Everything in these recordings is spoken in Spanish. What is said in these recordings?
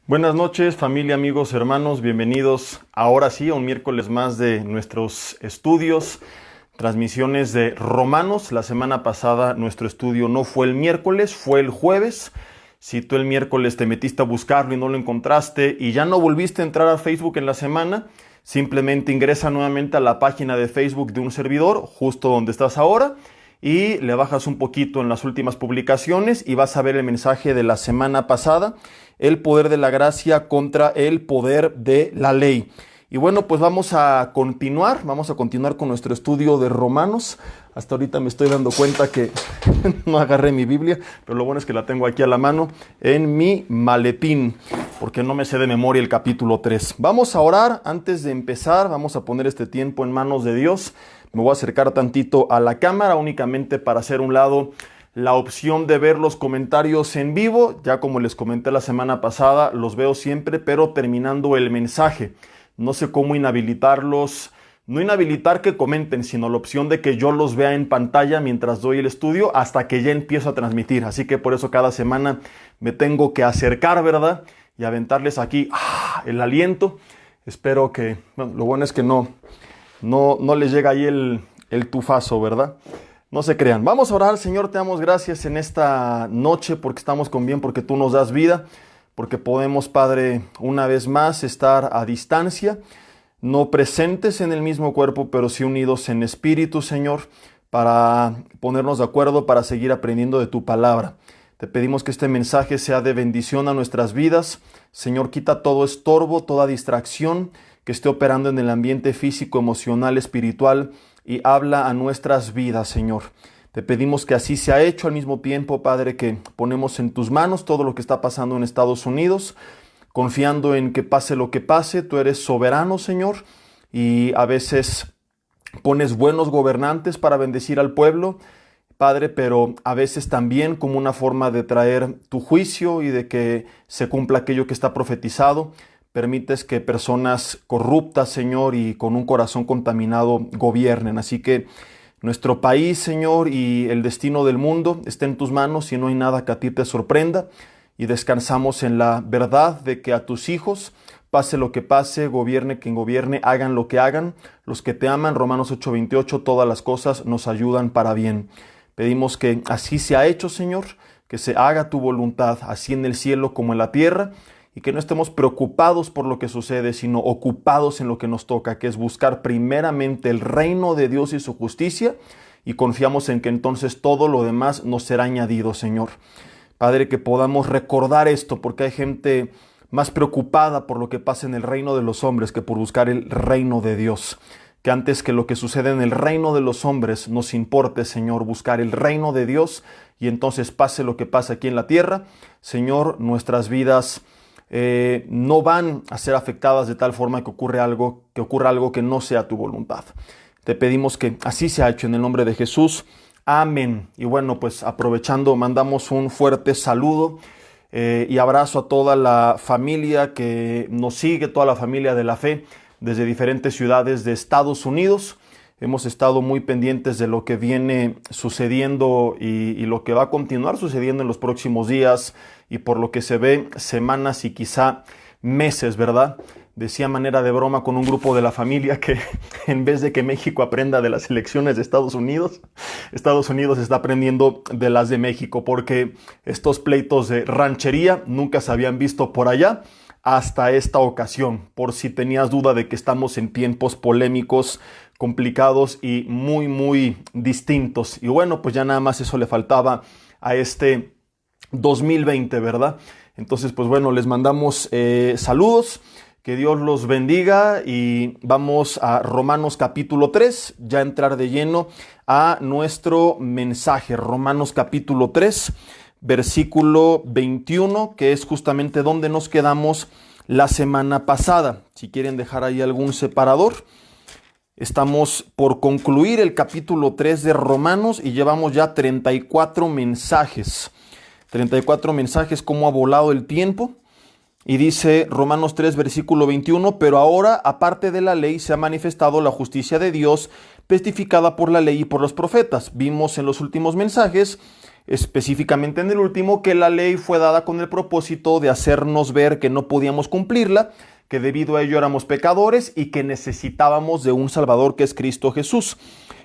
Buenas noches, familia, amigos, hermanos, bienvenidos ahora sí a un miércoles más de nuestros estudios, transmisiones de Romanos. La semana pasada nuestro estudio no fue el miércoles, fue el jueves. Si tú el miércoles te metiste a buscarlo y no lo encontraste y ya no volviste a entrar a Facebook en la semana, simplemente ingresa nuevamente a la página de Facebook de un servidor, justo donde estás ahora, y le bajas un poquito en las últimas publicaciones y vas a ver el mensaje de la semana pasada, el poder de la gracia contra el poder de la ley. Y bueno, pues vamos a continuar con nuestro estudio de Romanos. Hasta ahorita me estoy dando cuenta que no agarré mi Biblia, pero lo bueno es que la tengo aquí a la mano en mi maletín, porque no me sé de memoria el capítulo 3. Vamos a orar antes de empezar, vamos a poner este tiempo en manos de Dios. Me voy a acercar tantito a la cámara únicamente para hacer un lado la opción de ver los comentarios en vivo. Ya como les comenté la semana pasada, los veo siempre, pero terminando el mensaje. No sé cómo inhabilitarlos, no inhabilitar que comenten, sino la opción de que yo los vea en pantalla mientras doy el estudio hasta que ya empiezo a transmitir. Así que por eso cada semana me tengo que acercar, ¿verdad? Y aventarles aquí el aliento. Espero que, bueno, lo bueno es que no les llega ahí el tufazo, ¿verdad? No se crean. Vamos a orar. Señor, te damos gracias en esta noche porque estamos con bien, porque tú nos das vida, porque podemos, Padre, una vez más estar a distancia, no presentes en el mismo cuerpo, pero sí unidos en espíritu, Señor, para ponernos de acuerdo, para seguir aprendiendo de tu palabra. Te pedimos que este mensaje sea de bendición a nuestras vidas. Señor, quita todo estorbo, toda distracción que esté operando en el ambiente físico, emocional, espiritual, y habla a nuestras vidas, Señor. Te pedimos que así sea hecho. Al mismo tiempo, Padre, que ponemos en tus manos todo lo que está pasando en Estados Unidos, confiando en que pase lo que pase. Tú eres soberano, Señor, y a veces pones buenos gobernantes para bendecir al pueblo, Padre, pero a veces también como una forma de traer tu juicio y de que se cumpla aquello que está profetizado. Permites que personas corruptas, Señor, y con un corazón contaminado gobiernen. Así que nuestro país, Señor, y el destino del mundo está en tus manos y no hay nada que a ti te sorprenda. Y descansamos en la verdad de que a tus hijos, pase lo que pase, gobierne quien gobierne, hagan lo que hagan, los que te aman, Romanos 8:28, todas las cosas nos ayudan para bien. Pedimos que así sea hecho, Señor, que se haga tu voluntad, así en el cielo como en la tierra, y que no estemos preocupados por lo que sucede, sino ocupados en lo que nos toca, que es buscar primeramente el reino de Dios y su justicia, y confiamos en que entonces todo lo demás nos será añadido, Señor. Padre, que podamos recordar esto, porque hay gente más preocupada por lo que pasa en el reino de los hombres que por buscar el reino de Dios. Que antes que lo que sucede en el reino de los hombres nos importe, Señor, buscar el reino de Dios, y entonces pase lo que pase aquí en la tierra, Señor, nuestras vidas no van a ser afectadas de tal forma que ocurra algo que no sea tu voluntad. Te pedimos que así sea hecho en el nombre de Jesús. Amén. Y bueno, pues aprovechando, mandamos un fuerte saludo y abrazo a toda la familia que nos sigue, toda la familia de la fe, desde diferentes ciudades de Estados Unidos. Hemos estado muy pendientes de lo que viene sucediendo y lo que va a continuar sucediendo en los próximos días y por lo que se ve semanas y quizá meses, ¿verdad? Decía manera de broma con un grupo de la familia que en vez de que México aprenda de las elecciones de Estados Unidos está aprendiendo de las de México, porque estos pleitos de ranchería nunca se habían visto por allá hasta esta ocasión, por si tenías duda de que estamos en tiempos polémicos, complicados y muy, muy distintos. Y bueno, pues ya nada más eso le faltaba a este 2020, ¿verdad? Entonces, pues bueno, les mandamos saludos, que Dios los bendiga y vamos a Romanos capítulo 3, ya entrar de lleno a nuestro mensaje. Romanos capítulo 3, versículo 21, que es justamente donde nos quedamos la semana pasada. Si quieren dejar ahí algún separador. Estamos por concluir el capítulo 3 de Romanos y llevamos ya 34 mensajes. 34 mensajes, cómo ha volado el tiempo. Y dice Romanos 3, versículo 21, pero ahora, aparte de la ley, se ha manifestado la justicia de Dios, testificada por la ley y por los profetas. Vimos en los últimos mensajes específicamente en el último, que la ley fue dada con el propósito de hacernos ver que no podíamos cumplirla, que debido a ello éramos pecadores y que necesitábamos de un Salvador que es Cristo Jesús.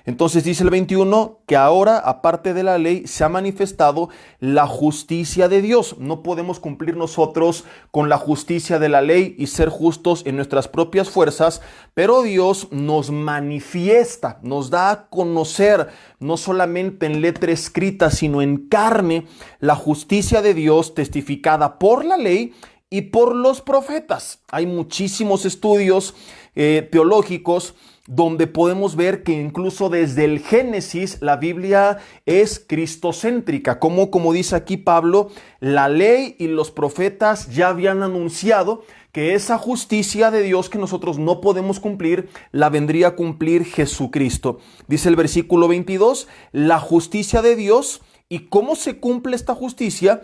Entonces dice el 21 que ahora, aparte de la ley, se ha manifestado la justicia de Dios. No podemos cumplir nosotros con la justicia de la ley y ser justos en nuestras propias fuerzas, pero Dios nos manifiesta, nos da a conocer, no solamente en letra escrita, sino en carne, la justicia de Dios testificada por la ley y por los profetas. Hay muchísimos estudios teológicos donde podemos ver que incluso desde el Génesis la Biblia es cristocéntrica, como dice aquí Pablo, la ley y los profetas ya habían anunciado que esa justicia de Dios que nosotros no podemos cumplir, la vendría a cumplir Jesucristo. Dice el versículo 22, la justicia de Dios. ¿Y cómo se cumple esta justicia?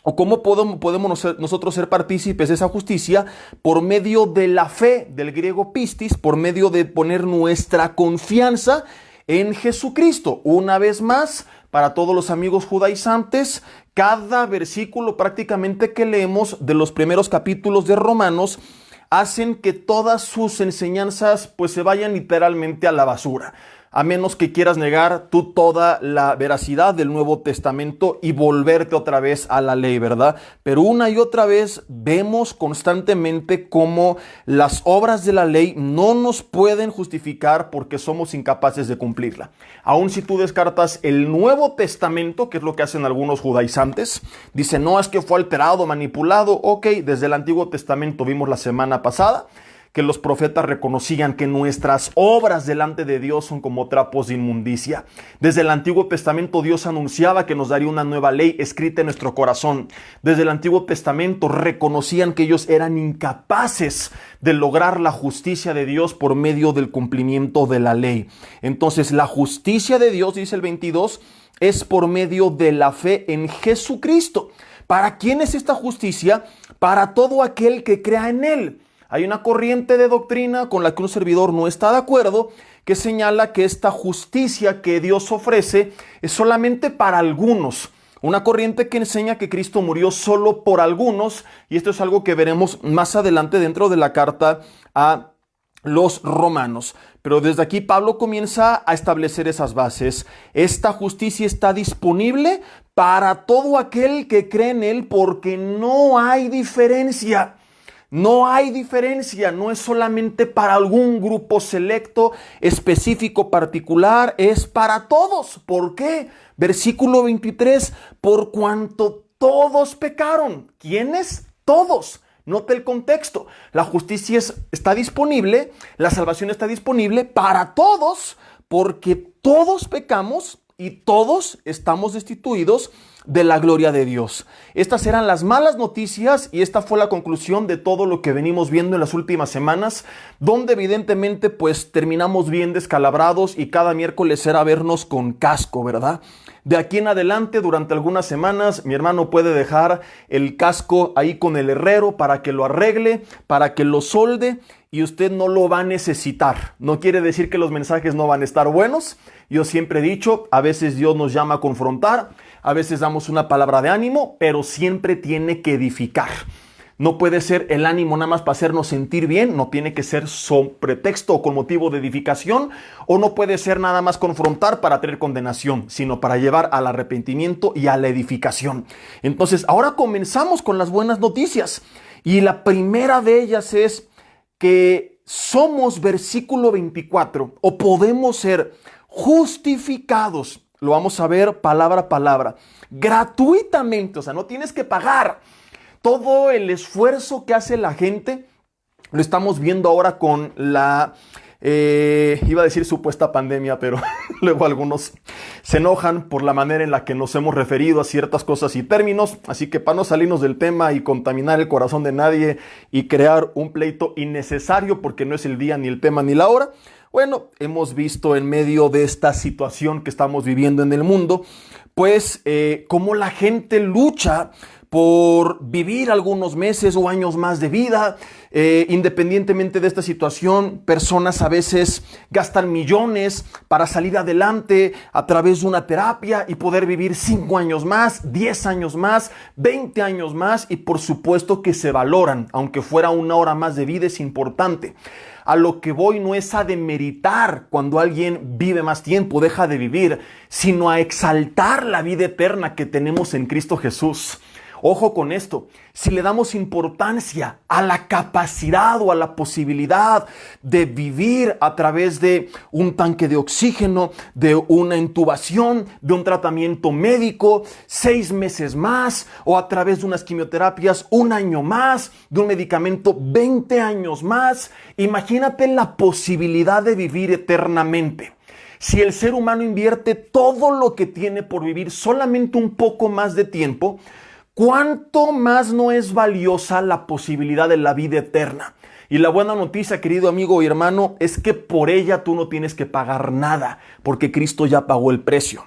¿O cómo podemos nosotros ser partícipes de esa justicia? Por medio de la fe, del griego pistis, por medio de poner nuestra confianza en Jesucristo. Una vez más, para todos los amigos judaizantes, cada versículo prácticamente que leemos de los primeros capítulos de Romanos hacen que todas sus enseñanzas pues se vayan literalmente a la basura. A menos que quieras negar tú toda la veracidad del Nuevo Testamento y volverte otra vez a la ley, ¿verdad? Pero una y otra vez vemos constantemente cómo las obras de la ley no nos pueden justificar porque somos incapaces de cumplirla. Aun si tú descartas el Nuevo Testamento, que es lo que hacen algunos judaizantes, dicen, no, es que fue alterado, manipulado. Ok, desde el Antiguo Testamento vimos la semana pasada que los profetas reconocían que nuestras obras delante de Dios son como trapos de inmundicia. Desde el Antiguo Testamento Dios anunciaba que nos daría una nueva ley escrita en nuestro corazón. Desde el Antiguo Testamento reconocían que ellos eran incapaces de lograr la justicia de Dios por medio del cumplimiento de la ley. Entonces la justicia de Dios, dice el 22, es por medio de la fe en Jesucristo. ¿Para quién es esta justicia? Para todo aquel que crea en Él. Hay una corriente de doctrina con la que un servidor no está de acuerdo, que señala que esta justicia que Dios ofrece es solamente para algunos. Una corriente que enseña que Cristo murió solo por algunos, y esto es algo que veremos más adelante dentro de la carta a los romanos. Pero desde aquí Pablo comienza a establecer esas bases. Esta justicia está disponible para todo aquel que cree en Él porque no hay diferencia. No hay diferencia, no es solamente para algún grupo selecto, específico, particular, es para todos. ¿Por qué? Versículo 23, por cuanto todos pecaron. ¿Quiénes? Todos. Note el contexto. La justicia está disponible, la salvación está disponible para todos, porque todos pecamos y todos estamos destituidos de la gloria de Dios. Estas eran las malas noticias y esta fue la conclusión de todo lo que venimos viendo en las últimas semanas, donde evidentemente pues terminamos bien descalabrados y cada miércoles era vernos con casco, ¿verdad? De aquí en adelante, durante algunas semanas, mi hermano puede dejar el casco ahí con el herrero para que lo arregle, para que lo solde, y usted no lo va a necesitar. No quiere decir que los mensajes no van a estar buenos. Yo siempre he dicho, a veces Dios nos llama a confrontar, a veces damos una palabra de ánimo, pero siempre tiene que edificar. No puede ser el ánimo nada más para hacernos sentir bien, no tiene que ser con pretexto o con motivo de edificación, o no puede ser nada más confrontar para traer condenación, sino para llevar al arrepentimiento y a la edificación. Entonces, ahora comenzamos con las buenas noticias, y la primera de ellas es que somos, versículo 24, o podemos ser justificados, lo vamos a ver palabra a palabra, gratuitamente, o sea, no tienes que pagar. Todo el esfuerzo que hace la gente lo estamos viendo ahora con la, iba a decir supuesta pandemia, pero luego algunos se enojan por la manera en la que nos hemos referido a ciertas cosas y términos. Así que para no salirnos del tema y contaminar el corazón de nadie y crear un pleito innecesario porque no es el día, ni el tema, ni la hora, bueno, hemos visto en medio de esta situación que estamos viviendo en el mundo, pues cómo la gente lucha por vivir algunos meses o años más de vida. Independientemente de esta situación, personas a veces gastan millones para salir adelante a través de una terapia y poder vivir 5 años más, 10 años más, 20 años más, y por supuesto que se valoran, aunque fuera 1 hora más de vida es importante. A lo que voy no es a demeritar cuando alguien vive más tiempo, deja de vivir, sino a exaltar la vida eterna que tenemos en Cristo Jesús. Ojo con esto, si le damos importancia a la capacidad o a la posibilidad de vivir a través de un tanque de oxígeno, de una intubación, de un tratamiento médico, 6 meses más, o a través de unas quimioterapias 1 año más, de un medicamento 20 años más, imagínate la posibilidad de vivir eternamente. Si el ser humano invierte todo lo que tiene por vivir solamente un poco más de tiempo, ¿cuánto más no es valiosa la posibilidad de la vida eterna? Y la buena noticia, querido amigo y hermano, es que por ella tú no tienes que pagar nada, porque Cristo ya pagó el precio.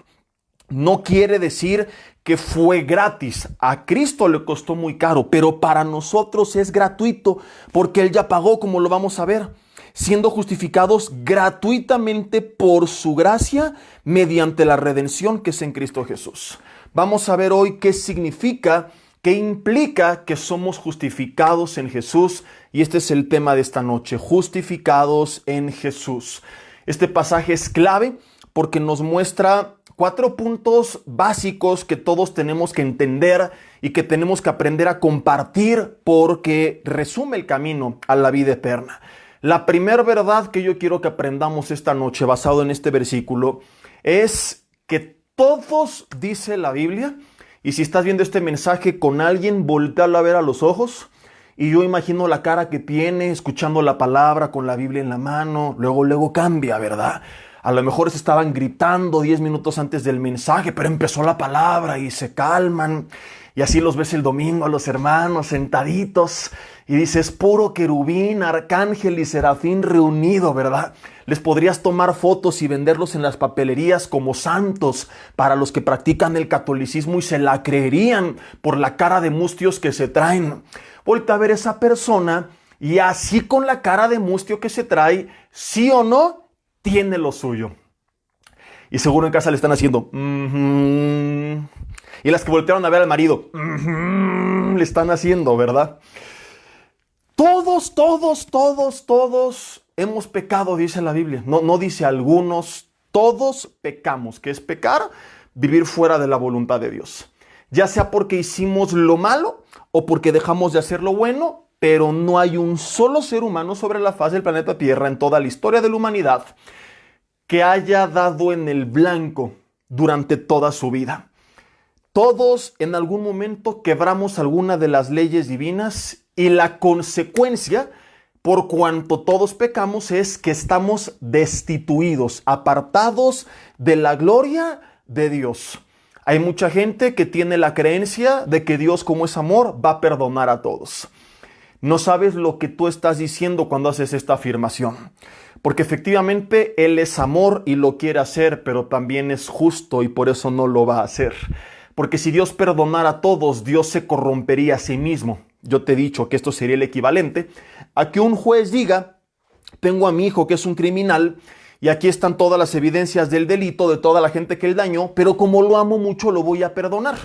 No quiere decir que fue gratis. A Cristo le costó muy caro, pero para nosotros es gratuito, porque Él ya pagó, como lo vamos a ver, siendo justificados gratuitamente por su gracia mediante la redención que es en Cristo Jesús. Vamos a ver hoy qué significa, qué implica que somos justificados en Jesús, y este es el tema de esta noche, justificados en Jesús. Este pasaje es clave porque nos muestra 4 puntos básicos que todos tenemos que entender y que tenemos que aprender a compartir, porque resume el camino a la vida eterna. La primera verdad que yo quiero que aprendamos esta noche, basado en este versículo, es que todos, dice la Biblia, y si estás viendo este mensaje con alguien, voltéalo a ver a los ojos, y yo imagino la cara que tiene, escuchando la palabra con la Biblia en la mano, luego cambia, ¿verdad? A lo mejor se estaban gritando 10 minutos antes del mensaje, pero empezó la palabra y se calman. Y así los ves el domingo a los hermanos sentaditos y dices, puro querubín, arcángel y serafín reunido, ¿verdad? Les podrías tomar fotos y venderlos en las papelerías como santos para los que practican el catolicismo y se la creerían por la cara de mustios que se traen. Voltea a ver esa persona y así con la cara de mustio que se trae, sí o no, tiene lo suyo. Y seguro en casa le están haciendo y las que voltearon a ver al marido le están haciendo, ¿verdad? Todos hemos pecado, dice la Biblia. No dice algunos, todos pecamos. ¿Qué es pecar? Vivir fuera de la voluntad de Dios. Ya sea porque hicimos lo malo o porque dejamos de hacer lo bueno, pero no hay un solo ser humano sobre la faz del planeta Tierra en toda la historia de la humanidad que haya dado en el blanco durante toda su vida. Todos en algún momento quebramos alguna de las leyes divinas, y la consecuencia, por cuanto todos pecamos, es que estamos destituidos, apartados de la gloria de Dios. Hay mucha gente que tiene la creencia de que Dios, como es amor, va a perdonar a todos. No sabes lo que tú estás diciendo cuando haces esta afirmación. Porque efectivamente Él es amor y lo quiere hacer, pero también es justo y por eso no lo va a hacer. Porque si Dios perdonara a todos, Dios se corrompería a sí mismo. Yo te he dicho que esto sería el equivalente a que un juez diga, tengo a mi hijo que es un criminal y aquí están todas las evidencias del delito de toda la gente que él dañó, pero como lo amo mucho lo voy a perdonar.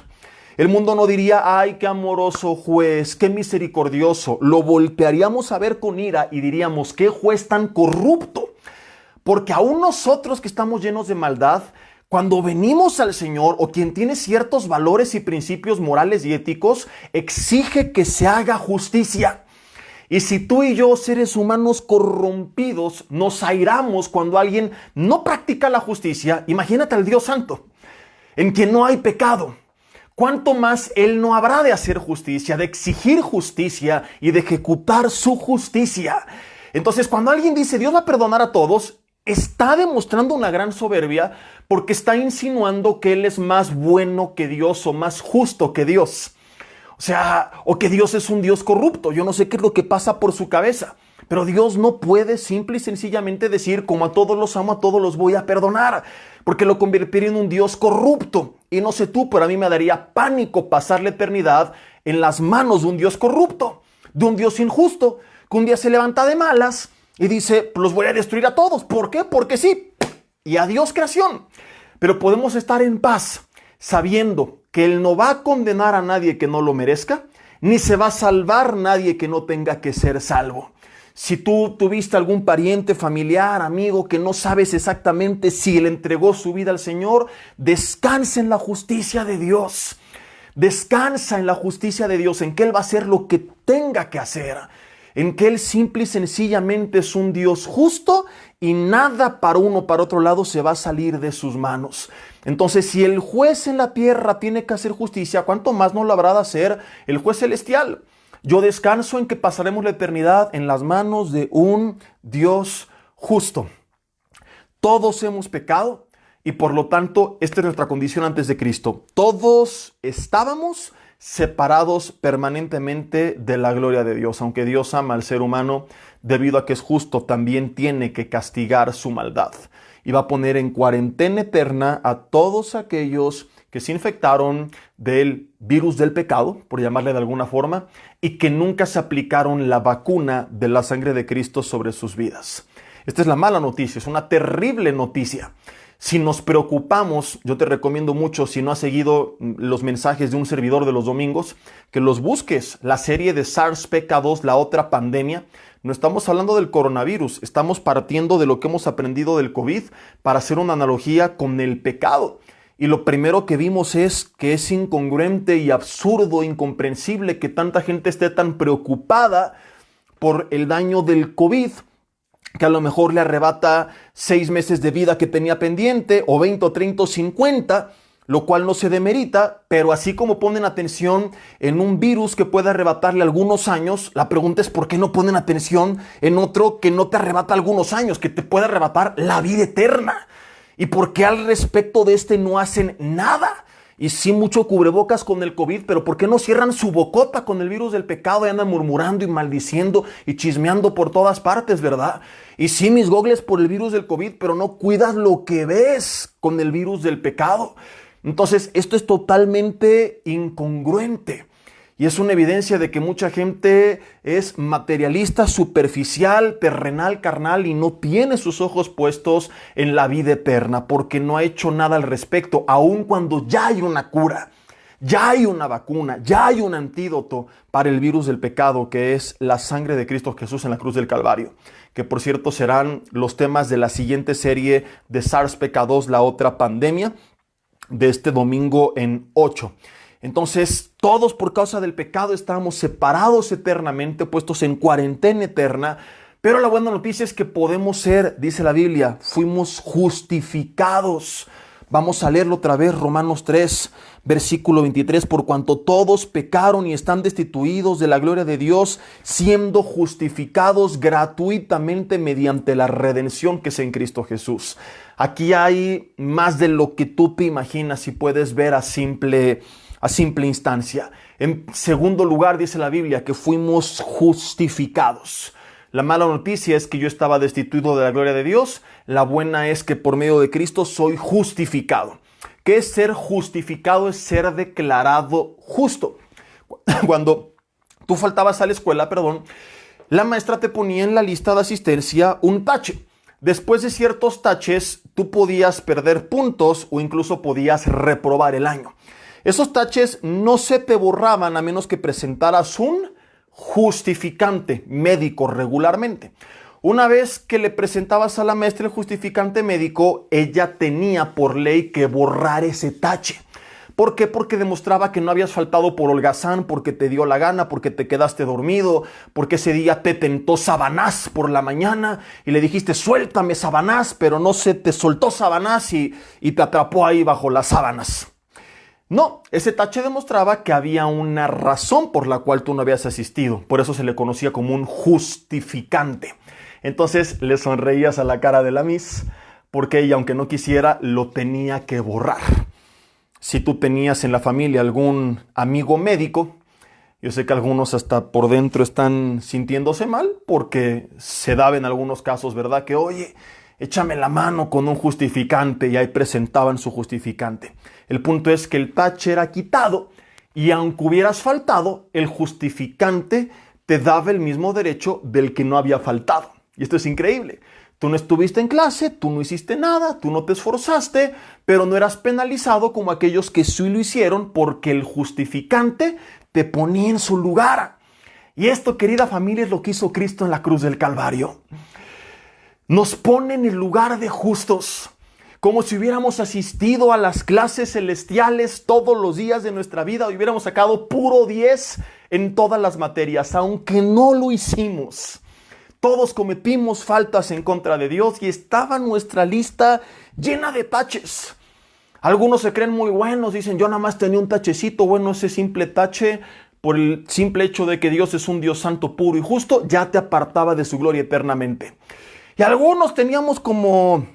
El mundo no diría, ay, qué amoroso juez, qué misericordioso. Lo voltearíamos a ver con ira y diríamos, qué juez tan corrupto. Porque aún nosotros que estamos llenos de maldad, cuando venimos al Señor, o quien tiene ciertos valores y principios morales y éticos, exige que se haga justicia. Y si tú y yo, seres humanos corrompidos, nos airamos cuando alguien no practica la justicia, imagínate al Dios Santo, en quien no hay pecado. ¿Cuánto más Él no habrá de hacer justicia, de exigir justicia y de ejecutar su justicia? Entonces, cuando alguien dice, Dios va a perdonar a todos, está demostrando una gran soberbia, porque está insinuando que Él es más bueno que Dios o más justo que Dios. O sea, o que Dios es un Dios corrupto. Yo no sé qué es lo que pasa por su cabeza. Pero Dios no puede simple y sencillamente decir, como a todos los amo, a todos los voy a perdonar, porque lo convertiría en un Dios corrupto. Y no sé tú, pero a mí me daría pánico pasar la eternidad en las manos de un Dios corrupto, de un Dios injusto, que un día se levanta de malas y dice, pues los voy a destruir a todos. ¿Por qué? Porque sí. Y adiós creación. Pero podemos estar en paz sabiendo que Él no va a condenar a nadie que no lo merezca, ni se va a salvar nadie que no tenga que ser salvo. Si tú tuviste algún pariente, familiar, amigo que no sabes exactamente si le entregó su vida al Señor, descansa en la justicia de Dios. Descansa en la justicia de Dios, en que Él va a hacer lo que tenga que hacer, en que Él simple y sencillamente es un Dios justo y nada para uno o para otro lado se va a salir de sus manos. Entonces, si el juez en la tierra tiene que hacer justicia, ¿cuánto más no lo habrá de hacer el juez celestial? Yo descanso en que pasaremos la eternidad en las manos de un Dios justo. Todos hemos pecado y por lo tanto esta es nuestra condición antes de Cristo. Todos estábamos separados permanentemente de la gloria de Dios. Aunque Dios ama al ser humano, debido a que es justo, también tiene que castigar su maldad. Y va a poner en cuarentena eterna a todos aquellos que se infectaron del virus del pecado, por llamarle de alguna forma, y que nunca se aplicaron la vacuna de la sangre de Cristo sobre sus vidas. Esta es la mala noticia, es una terrible noticia. Si nos preocupamos, yo te recomiendo mucho, si no has seguido los mensajes de un servidor de los domingos, que los busques, la serie de SARS-CoV-2, la otra pandemia. No estamos hablando del coronavirus, estamos partiendo de lo que hemos aprendido del COVID para hacer una analogía con el pecado. Y lo primero que vimos es que es incongruente y absurdo, incomprensible que tanta gente esté tan preocupada por el daño del COVID, que a lo mejor le arrebata 6 meses de vida que tenía pendiente, o 20 o 30 o 50, lo cual no se demerita, pero así como ponen atención en un virus que puede arrebatarle algunos años, la pregunta es ¿por qué no ponen atención en otro que no te arrebata algunos años, que te puede arrebatar la vida eterna? ¿Y por qué al respecto de este no hacen nada? Y sí, mucho cubrebocas con el COVID, pero ¿por qué no cierran su bocota con el virus del pecado y andan murmurando y maldiciendo y chismeando por todas partes, verdad? Y sí, mis gogles por el virus del COVID, pero no cuidas lo que ves con el virus del pecado. Entonces, esto es totalmente incongruente. Y es una evidencia de que mucha gente es materialista, superficial, terrenal, carnal y no tiene sus ojos puestos en la vida eterna porque no ha hecho nada al respecto, aun cuando ya hay una cura, ya hay una vacuna, ya hay un antídoto para el virus del pecado, que es la sangre de Cristo Jesús en la cruz del Calvario, que por cierto serán los temas de la siguiente serie de SARS-CoV-2, la otra pandemia, de este domingo en 8. Entonces, todos por causa del pecado estábamos separados eternamente, puestos en cuarentena eterna, pero la buena noticia es que podemos ser, dice la Biblia, fuimos justificados. Vamos a leerlo otra vez, Romanos 3, versículo 23, por cuanto todos pecaron y están destituidos de la gloria de Dios, siendo justificados gratuitamente mediante la redención que es en Cristo Jesús. Aquí hay más de lo que tú te imaginas y puedes ver a simple instancia. En segundo lugar, dice la Biblia que fuimos justificados. La mala noticia es que yo estaba destituido de la gloria de Dios. La buena es que por medio de Cristo soy justificado. ¿Qué es ser justificado? Es ser declarado justo. Cuando tú faltabas a la escuela, la maestra te ponía en la lista de asistencia un tache. Después de ciertos taches, tú podías perder puntos o incluso podías reprobar el año. Esos taches no se te borraban a menos que presentaras un justificante médico regularmente. Una vez que le presentabas a la maestra el justificante médico, ella tenía por ley que borrar ese tache. ¿Por qué? Porque demostraba que no habías faltado por holgazán, porque te dio la gana, porque te quedaste dormido, porque ese día te tentó Sabanás por la mañana y le dijiste suéltame Sabanás, pero no se te soltó Sabanás y te atrapó ahí bajo las sábanas. No, ese tache demostraba que había una razón por la cual tú no habías asistido. Por eso se le conocía como un justificante. Entonces le sonreías a la cara de la Miss porque ella, aunque no quisiera, lo tenía que borrar. Si tú tenías en la familia algún amigo médico, Yo sé que algunos hasta por dentro están sintiéndose mal porque se daba en algunos casos, ¿verdad? Que, oye, échame la mano con un justificante, y ahí presentaban su justificante. El punto es que el tache era quitado y aunque hubieras faltado, el justificante te daba el mismo derecho del que no había faltado. Y esto es increíble. Tú no estuviste en clase, tú no hiciste nada, tú no te esforzaste, pero no eras penalizado como aquellos que sí lo hicieron porque el justificante te ponía en su lugar. Y esto, querida familia, es lo que hizo Cristo en la cruz del Calvario. Nos pone en el lugar de justos, como si hubiéramos asistido a las clases celestiales todos los días de nuestra vida y hubiéramos sacado puro 10 en todas las materias, aunque no lo hicimos. Todos cometimos faltas en contra de Dios y estaba nuestra lista llena de taches. Algunos se creen muy buenos, dicen, yo nada más tenía un tachecito. Bueno, ese simple tache, por el simple hecho de que Dios es un Dios santo, puro y justo, ya te apartaba de su gloria eternamente. Y algunos teníamos como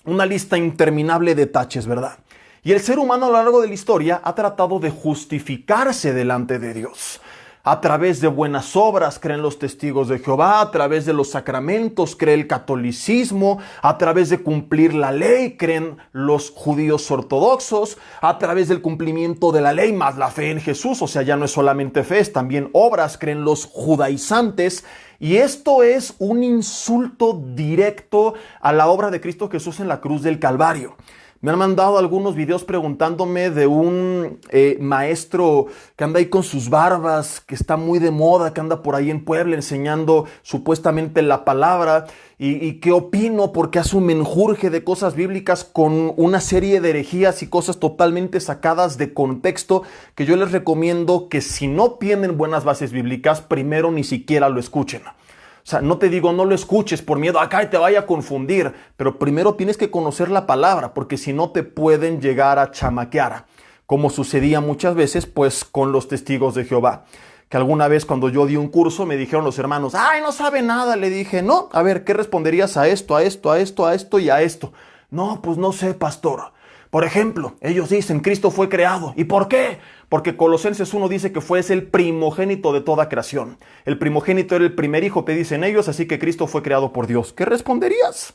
una lista interminable de taches, ¿verdad? Y el ser humano a lo largo de la historia ha tratado de justificarse delante de Dios. A través de buenas obras creen los testigos de Jehová, a través de los sacramentos cree el catolicismo, a través de cumplir la ley creen los judíos ortodoxos, a través del cumplimiento de la ley más la fe en Jesús, o sea, ya no es solamente fe, es también obras, creen los judaizantes. Y esto es un insulto directo a la obra de Cristo Jesús en la cruz del Calvario. Me han mandado algunos videos preguntándome de un maestro que anda ahí con sus barbas, que está muy de moda, que anda por ahí en Puebla enseñando supuestamente la palabra. Y qué opino, porque hace un menjurje de cosas bíblicas con una serie de herejías y cosas totalmente sacadas de contexto, que yo les recomiendo que si no tienen buenas bases bíblicas, primero ni siquiera lo escuchen. O sea, no te digo no lo escuches por miedo a que te vaya a confundir, pero primero tienes que conocer la palabra, porque si no te pueden llegar a chamaquear, como sucedía muchas veces pues con los testigos de Jehová. Que alguna vez cuando yo di un curso me dijeron los hermanos, ¡ay, no sabe nada! Le dije, no, a ver, ¿qué responderías a esto, a esto, a esto, a esto y a esto? No, pues no sé, pastor. Por ejemplo, ellos dicen, Cristo fue creado. ¿Y por qué? Porque Colosenses 1 dice que fue el primogénito de toda creación. El primogénito era el primer hijo, te dicen ellos, así que Cristo fue creado por Dios. ¿Qué responderías?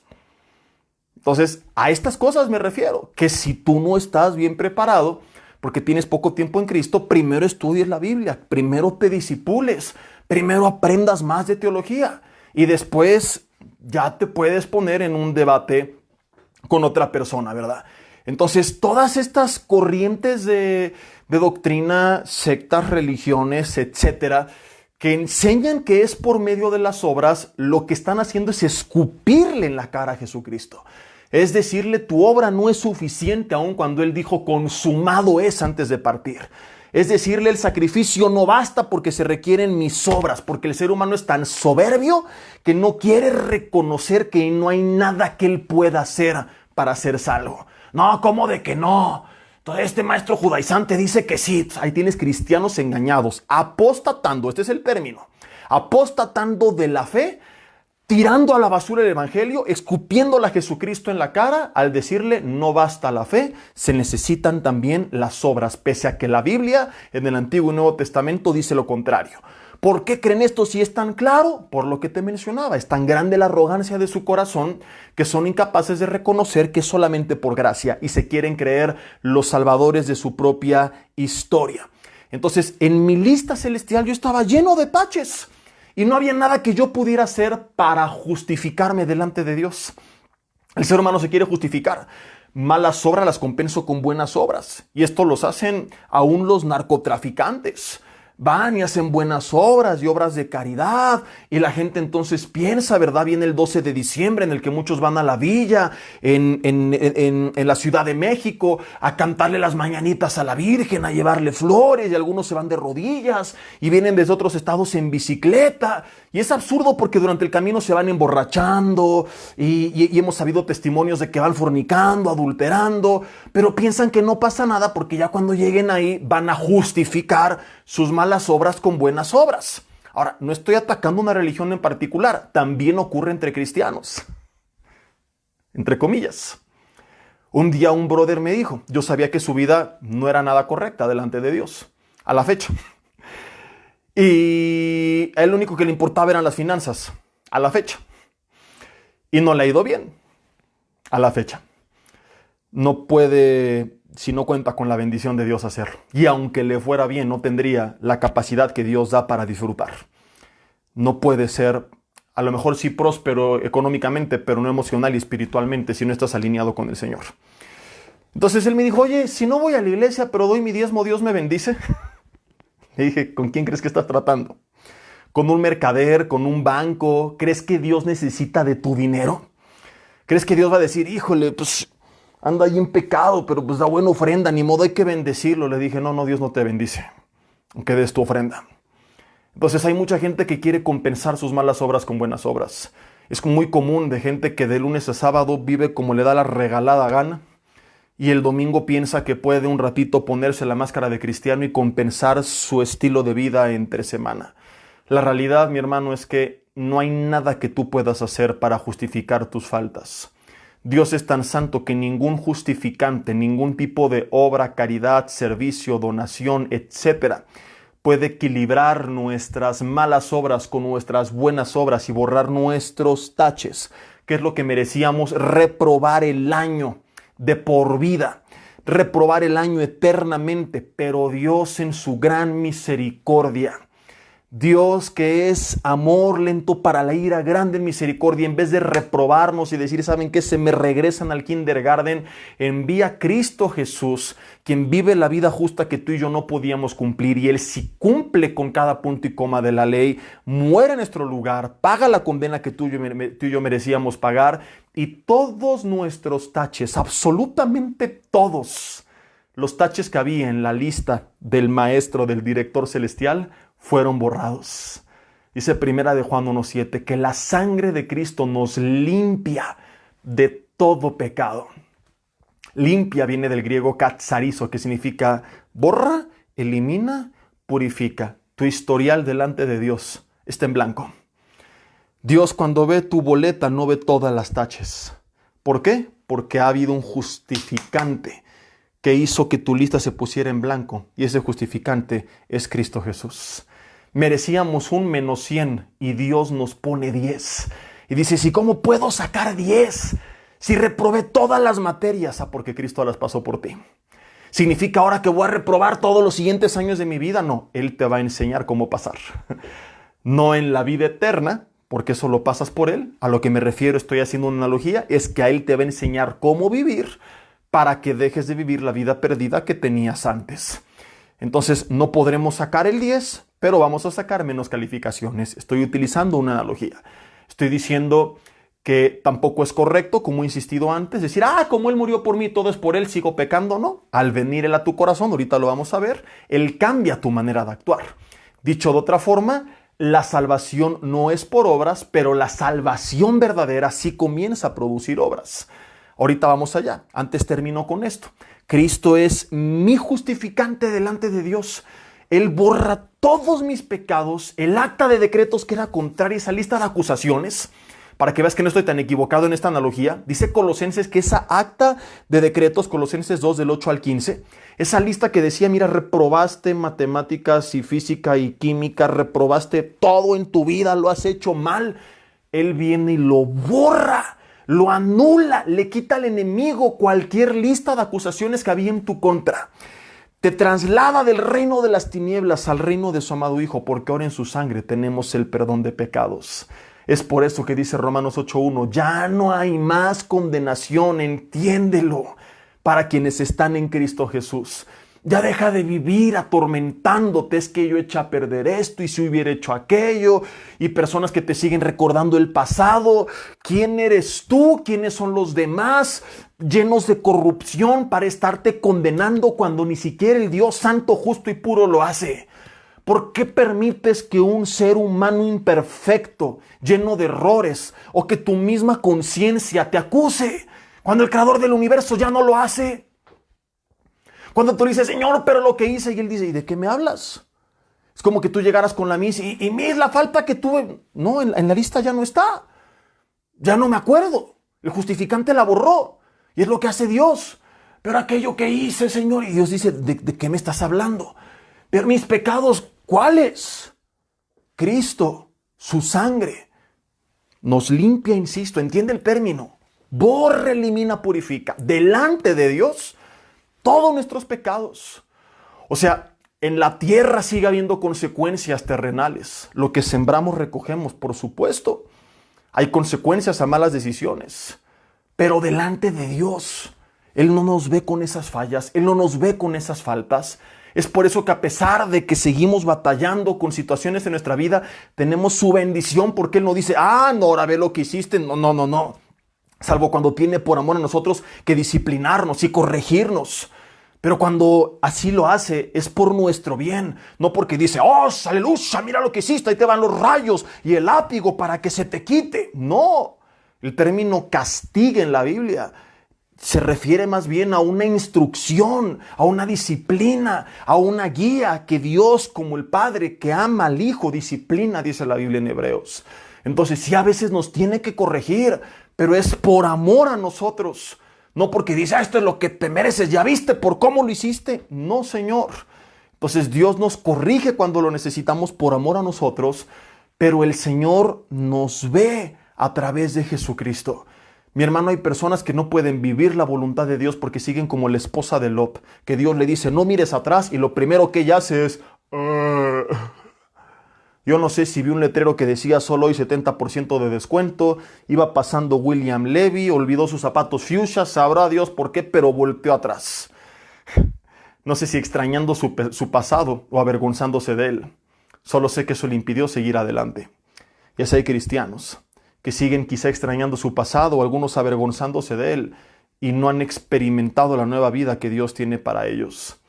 Entonces, a estas cosas me refiero, que si tú no estás bien preparado, porque tienes poco tiempo en Cristo, primero estudies la Biblia, primero te disipules, primero aprendas más de teología y después ya te puedes poner en un debate con otra persona, ¿verdad? Entonces, todas estas corrientes de doctrina, sectas, religiones, etcétera, que enseñan que es por medio de las obras, lo que están haciendo es escupirle en la cara a Jesucristo. Es decirle, tu obra no es suficiente aun cuando Él dijo, consumado es antes de partir. Es decirle, el sacrificio no basta porque se requieren mis obras, porque el ser humano es tan soberbio que no quiere reconocer que no hay nada que Él pueda hacer para ser salvo. No, ¿cómo de que no? Todo este maestro judaizante dice que sí. Ahí tienes cristianos engañados, apostatando, este es el término, apostatando de la fe, tirando a la basura el evangelio, escupiéndole a Jesucristo en la cara al decirle no basta la fe, se necesitan también las obras, pese a que la Biblia en el Antiguo y Nuevo Testamento dice lo contrario. ¿Por qué creen esto si es tan claro? Por lo que te mencionaba, es tan grande la arrogancia de su corazón que son incapaces de reconocer que es solamente por gracia y se quieren creer los salvadores de su propia historia. Entonces, en mi lista celestial yo estaba lleno de taches y no había nada que yo pudiera hacer para justificarme delante de Dios. El ser humano se quiere justificar. Malas obras las compenso con buenas obras. Y esto los hacen aún los narcotraficantes. Van y hacen buenas obras y obras de caridad y la gente entonces piensa, ¿verdad? Viene el 12 de diciembre en el que muchos van a la villa en la Ciudad de México a cantarle las mañanitas a la Virgen, a llevarle flores y algunos se van de rodillas y vienen desde otros estados en bicicleta y es absurdo porque durante el camino se van emborrachando y hemos sabido testimonios de que van fornicando, adulterando, pero piensan que no pasa nada porque ya cuando lleguen ahí van a justificar sus malas obras con buenas obras. Ahora, no estoy atacando una religión en particular, también ocurre entre cristianos, entre comillas. Un día un brother me dijo, yo sabía que su vida no era nada correcta delante de Dios, a la fecha. Y a él lo único que le importaba eran las finanzas, a la fecha. Y no le ha ido bien, a la fecha. No puede, si no cuenta con la bendición de Dios, hacerlo. Y aunque le fuera bien, no tendría la capacidad que Dios da para disfrutar. No puede ser, a lo mejor sí próspero económicamente, pero no emocional y espiritualmente, si no estás alineado con el Señor. Entonces él me dijo, oye, si no voy a la iglesia, pero doy mi diezmo, ¿Dios me bendice? Le dije, ¿con quién crees que estás tratando? ¿Con un mercader? ¿Con un banco? ¿Crees que Dios necesita de tu dinero? ¿Crees que Dios va a decir, híjole, pues anda ahí en pecado, pero pues da buena ofrenda, ni modo hay que bendecirlo? Le dije, no, Dios no te bendice, aunque des tu ofrenda. Entonces hay mucha gente que quiere compensar sus malas obras con buenas obras. Es muy común de gente que de lunes a sábado vive como le da la regalada gana, y el domingo piensa que puede un ratito ponerse la máscara de cristiano y compensar su estilo de vida entre semana. La realidad, mi hermano, es que no hay nada que tú puedas hacer para justificar tus faltas. Dios es tan santo que ningún justificante, ningún tipo de obra, caridad, servicio, donación, etcétera, puede equilibrar nuestras malas obras con nuestras buenas obras y borrar nuestros taches, que es lo que merecíamos: reprobar el año de por vida, reprobar el año eternamente. Pero Dios, en su gran misericordia, Dios, que es amor lento para la ira, grande en misericordia, en vez de reprobarnos y decir, ¿saben qué? Se me regresan al kindergarten, envía a Cristo Jesús, quien vive la vida justa que tú y yo no podíamos cumplir, y Él sí cumple con cada punto y coma de la ley, muere en nuestro lugar, paga la condena que tú y yo merecíamos pagar, y todos nuestros taches, absolutamente todos los taches que había en la lista del maestro, del director celestial, fueron borrados. Dice Primera de Juan 1:7 que la sangre de Cristo nos limpia de todo pecado. Limpia viene del griego katsarizo, que significa borra, elimina, purifica. Tu historial delante de Dios está en blanco. Dios, cuando ve tu boleta, no ve todas las taches. ¿Por qué? Porque ha habido un justificante que hizo que tu lista se pusiera en blanco, y ese justificante es Cristo Jesús. Merecíamos un -100 y Dios nos pone 10. Y dices, ¿y cómo puedo sacar 10 si reprobé todas las materias? Porque Cristo las pasó por ti. ¿Significa ahora que voy a reprobar todos los siguientes años de mi vida? No, Él te va a enseñar cómo pasar. No en la vida eterna, porque eso lo pasas por Él. A lo que me refiero, estoy haciendo una analogía, es que a Él te va a enseñar cómo vivir para que dejes de vivir la vida perdida que tenías antes. Entonces no podremos sacar el 10, pero vamos a sacar menos calificaciones. Estoy utilizando una analogía. Estoy diciendo que tampoco es correcto, como he insistido antes, decir, como Él murió por mí, todo es por Él, sigo pecando. No, al venir Él a tu corazón, ahorita lo vamos a ver, Él cambia tu manera de actuar. Dicho de otra forma, la salvación no es por obras, pero la salvación verdadera sí comienza a producir obras. Ahorita vamos allá. Antes termino con esto. Cristo es mi justificante delante de Dios. Él borra todos mis pecados, el acta de decretos que era contraria a esa lista de acusaciones. Para que veas que no estoy tan equivocado en esta analogía, dice Colosenses que esa acta de decretos, Colosenses 2 del 8 al 15, esa lista que decía, mira, reprobaste matemáticas y física y química, reprobaste todo en tu vida, lo has hecho mal. Él viene y lo borra, lo anula, le quita al enemigo cualquier lista de acusaciones que había en tu contra. Te traslada del reino de las tinieblas al reino de su amado Hijo, porque ahora en su sangre tenemos el perdón de pecados. Es por eso que dice Romanos 8:1, ya no hay más condenación, entiéndelo, para quienes están en Cristo Jesús. Ya deja de vivir atormentándote, es que yo eché a perder esto y si hubiera hecho aquello, y personas que te siguen recordando el pasado. ¿Quién eres tú? ¿Quiénes son los demás? Llenos de corrupción para estarte condenando cuando ni siquiera el Dios santo, justo y puro lo hace. ¿Por qué permites que un ser humano imperfecto, lleno de errores, o que tu misma conciencia te acuse cuando el creador del universo ya no lo hace? Cuando tú dices, Señor, pero lo que hice, y Él dice, ¿y de qué me hablas? Es como que tú llegaras con la Miss y Miss, la falta que tuve, no, en la lista ya no está. Ya no me acuerdo. El justificante la borró. Y es lo que hace Dios. Pero aquello que hice, Señor, y Dios dice, ¿de qué me estás hablando? Pero mis pecados, ¿cuáles? Cristo, su sangre, nos limpia, insisto, entiende el término, borra, elimina, purifica, delante de Dios, todos nuestros pecados. O sea, en la tierra sigue habiendo consecuencias terrenales. Lo que sembramos recogemos, por supuesto. Hay consecuencias a malas decisiones. Pero delante de Dios, Él no nos ve con esas fallas, Él no nos ve con esas faltas. Es por eso que a pesar de que seguimos batallando con situaciones en nuestra vida, tenemos su bendición, porque Él no dice, no, ahora ve lo que hiciste. No. Salvo cuando tiene por amor a nosotros que disciplinarnos y corregirnos. Pero cuando así lo hace, es por nuestro bien. No porque dice, aleluya, mira lo que hiciste, ahí te van los rayos y el látigo para que se te quite. No, el término castiga en la Biblia se refiere más bien a una instrucción, a una disciplina, a una guía que Dios, como el Padre que ama al Hijo, disciplina, dice la Biblia en Hebreos. Entonces sí, a veces nos tiene que corregir, pero es por amor a nosotros. No porque dice, esto es lo que te mereces, ¿ya viste por cómo lo hiciste? No, Señor. Entonces Dios nos corrige cuando lo necesitamos por amor a nosotros, pero el Señor nos ve a través de Jesucristo. Mi hermano, hay personas que no pueden vivir la voluntad de Dios porque siguen como la esposa de Lot, que Dios le dice, no mires atrás, y lo primero que ella hace es... Yo no sé si vi un letrero que decía solo hoy 70% de descuento, iba pasando William Levy, olvidó sus zapatos fuchsia, sabrá Dios por qué, pero volteó atrás. No sé si extrañando su pasado o avergonzándose de él. Solo sé que eso le impidió seguir adelante. Y así hay cristianos que siguen quizá extrañando su pasado o algunos avergonzándose de él y no han experimentado la nueva vida que Dios tiene para ellos.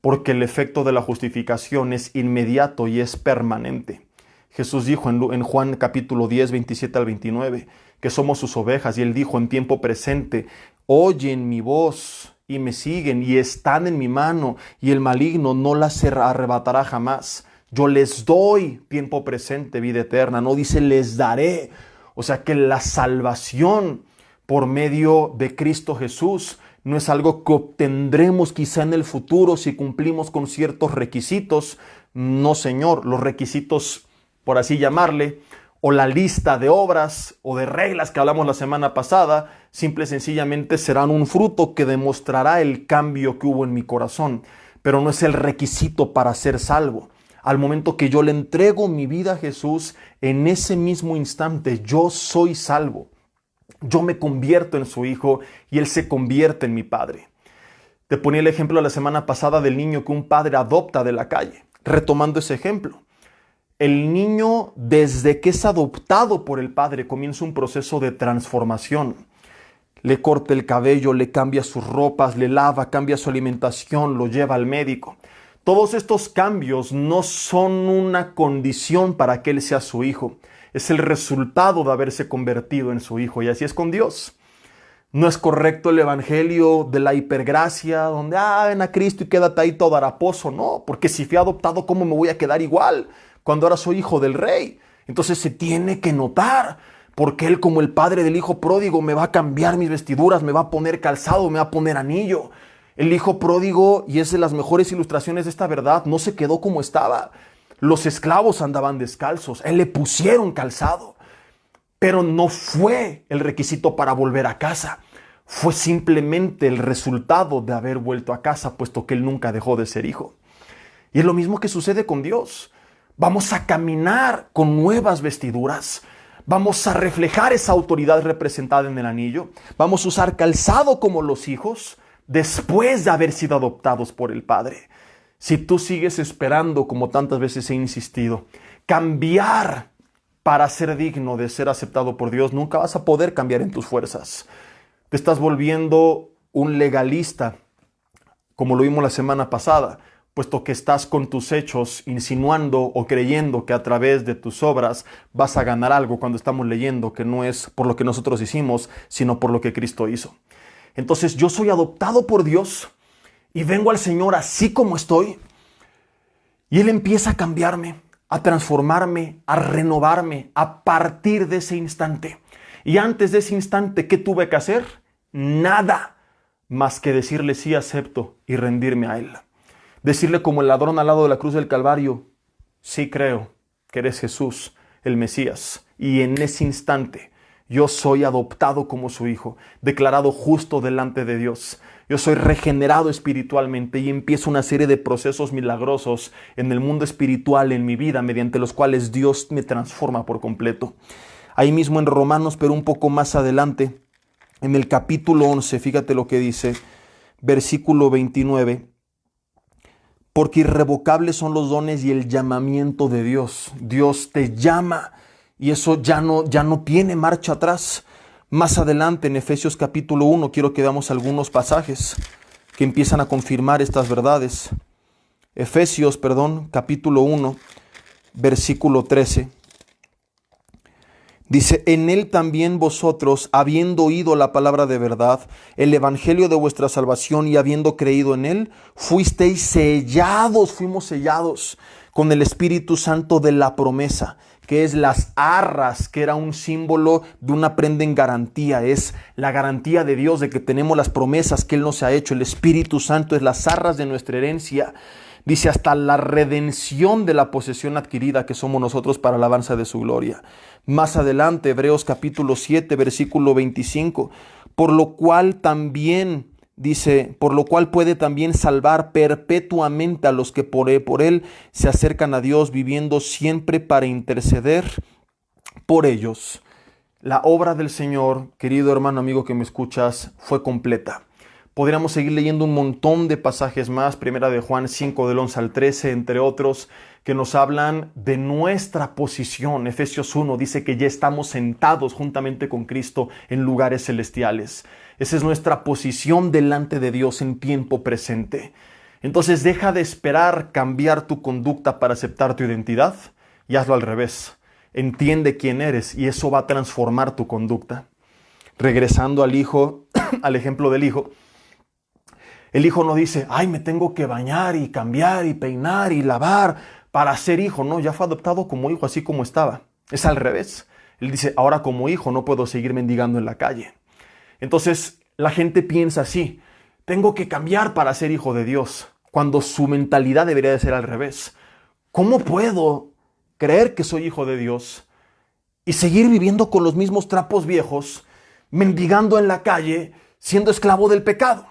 Porque el efecto de la justificación es inmediato y es permanente. Jesús dijo en Juan capítulo 10, 27 al 29, que somos sus ovejas, y Él dijo en tiempo presente, oyen mi voz y me siguen y están en mi mano, y el maligno no las arrebatará jamás. Yo les doy, tiempo presente, vida eterna, no dice les daré. O sea que la salvación por medio de Cristo Jesús no es algo que obtendremos quizá en el futuro si cumplimos con ciertos requisitos. No, Señor, los requisitos, por así llamarle, o la lista de obras o de reglas que hablamos la semana pasada, simple y sencillamente serán un fruto que demostrará el cambio que hubo en mi corazón, pero no es el requisito para ser salvo. Al momento que yo le entrego mi vida a Jesús, en ese mismo instante yo soy salvo. Yo me convierto en su hijo y él se convierte en mi padre. Te ponía el ejemplo la semana pasada del niño que un padre adopta de la calle. Retomando ese ejemplo, el niño desde que es adoptado por el padre comienza un proceso de transformación. Le corta el cabello, le cambia sus ropas, le lava, cambia su alimentación, lo lleva al médico. Todos estos cambios no son una condición para que él sea su hijo. Es el resultado de haberse convertido en su hijo, y así es con Dios. No es correcto el evangelio de la hipergracia, donde ven a Cristo y quédate ahí todo haraposo. No, porque si fui adoptado, ¿cómo me voy a quedar igual cuando ahora soy hijo del rey? Entonces se tiene que notar, porque él, como el padre del hijo pródigo, me va a cambiar mis vestiduras, me va a poner calzado, me va a poner anillo. El hijo pródigo, y es de las mejores ilustraciones de esta verdad, no se quedó como estaba. Los esclavos andaban descalzos, él le pusieron calzado, pero no fue el requisito para volver a casa. Fue simplemente el resultado de haber vuelto a casa, puesto que él nunca dejó de ser hijo. Y es lo mismo que sucede con Dios. Vamos a caminar con nuevas vestiduras. Vamos a reflejar esa autoridad representada en el anillo. Vamos a usar calzado como los hijos después de haber sido adoptados por el Padre. Si tú sigues esperando, como tantas veces he insistido, cambiar para ser digno de ser aceptado por Dios, nunca vas a poder cambiar en tus fuerzas. Te estás volviendo un legalista, como lo vimos la semana pasada, puesto que estás con tus hechos insinuando o creyendo que a través de tus obras vas a ganar algo, cuando estamos leyendo que no es por lo que nosotros hicimos, sino por lo que Cristo hizo. Entonces yo soy adoptado por Dios y vengo al Señor así como estoy, y Él empieza a cambiarme, a transformarme, a renovarme a partir de ese instante. Y antes de ese instante, ¿qué tuve que hacer? Nada más que decirle sí, acepto, y rendirme a Él. Decirle como el ladrón al lado de la cruz del Calvario, sí creo que eres Jesús, el Mesías. Y en ese instante yo soy adoptado como su hijo, declarado justo delante de Dios. Yo soy regenerado espiritualmente y empiezo una serie de procesos milagrosos en el mundo espiritual, en mi vida, mediante los cuales Dios me transforma por completo. Ahí mismo en Romanos, pero un poco más adelante, en el capítulo 11, fíjate lo que dice, versículo 29. Porque irrevocables son los dones y el llamamiento de Dios. Dios te llama y eso ya no tiene marcha atrás. Más adelante en Efesios capítulo 1 quiero que veamos algunos pasajes que empiezan a confirmar estas verdades. Efesios, capítulo 1, versículo 13. Dice, en él también vosotros, habiendo oído la palabra de verdad, el evangelio de vuestra salvación y habiendo creído en él, fuimos sellados con el Espíritu Santo de la promesa, que es las arras, que era un símbolo de una prenda en garantía. Es la garantía de Dios de que tenemos las promesas que Él nos ha hecho. El Espíritu Santo es las arras de nuestra herencia. Dice, hasta la redención de la posesión adquirida que somos nosotros para la alabanza de su gloria. Más adelante, Hebreos capítulo 7, versículo 25. Por lo cual puede también salvar perpetuamente a los que por él se acercan a Dios, viviendo siempre para interceder por ellos. La obra del Señor, querido hermano, amigo que me escuchas, fue completa. Podríamos seguir leyendo un montón de pasajes más, primera de Juan 5 del 11 al 13, entre otros, que nos hablan de nuestra posición. Efesios 1 dice que ya estamos sentados juntamente con Cristo en lugares celestiales. Esa es nuestra posición delante de Dios en tiempo presente. Entonces deja de esperar cambiar tu conducta para aceptar tu identidad y hazlo al revés. Entiende quién eres y eso va a transformar tu conducta. Regresando al hijo, al ejemplo del hijo, el hijo no dice, ay, me tengo que bañar y cambiar y peinar y lavar para ser hijo. No, ya fue adoptado como hijo así como estaba. Es al revés. Él dice, ahora como hijo no puedo seguir mendigando en la calle. Entonces la gente piensa así, tengo que cambiar para ser hijo de Dios, cuando su mentalidad debería de ser al revés. ¿Cómo puedo creer que soy hijo de Dios y seguir viviendo con los mismos trapos viejos, mendigando en la calle, siendo esclavo del pecado?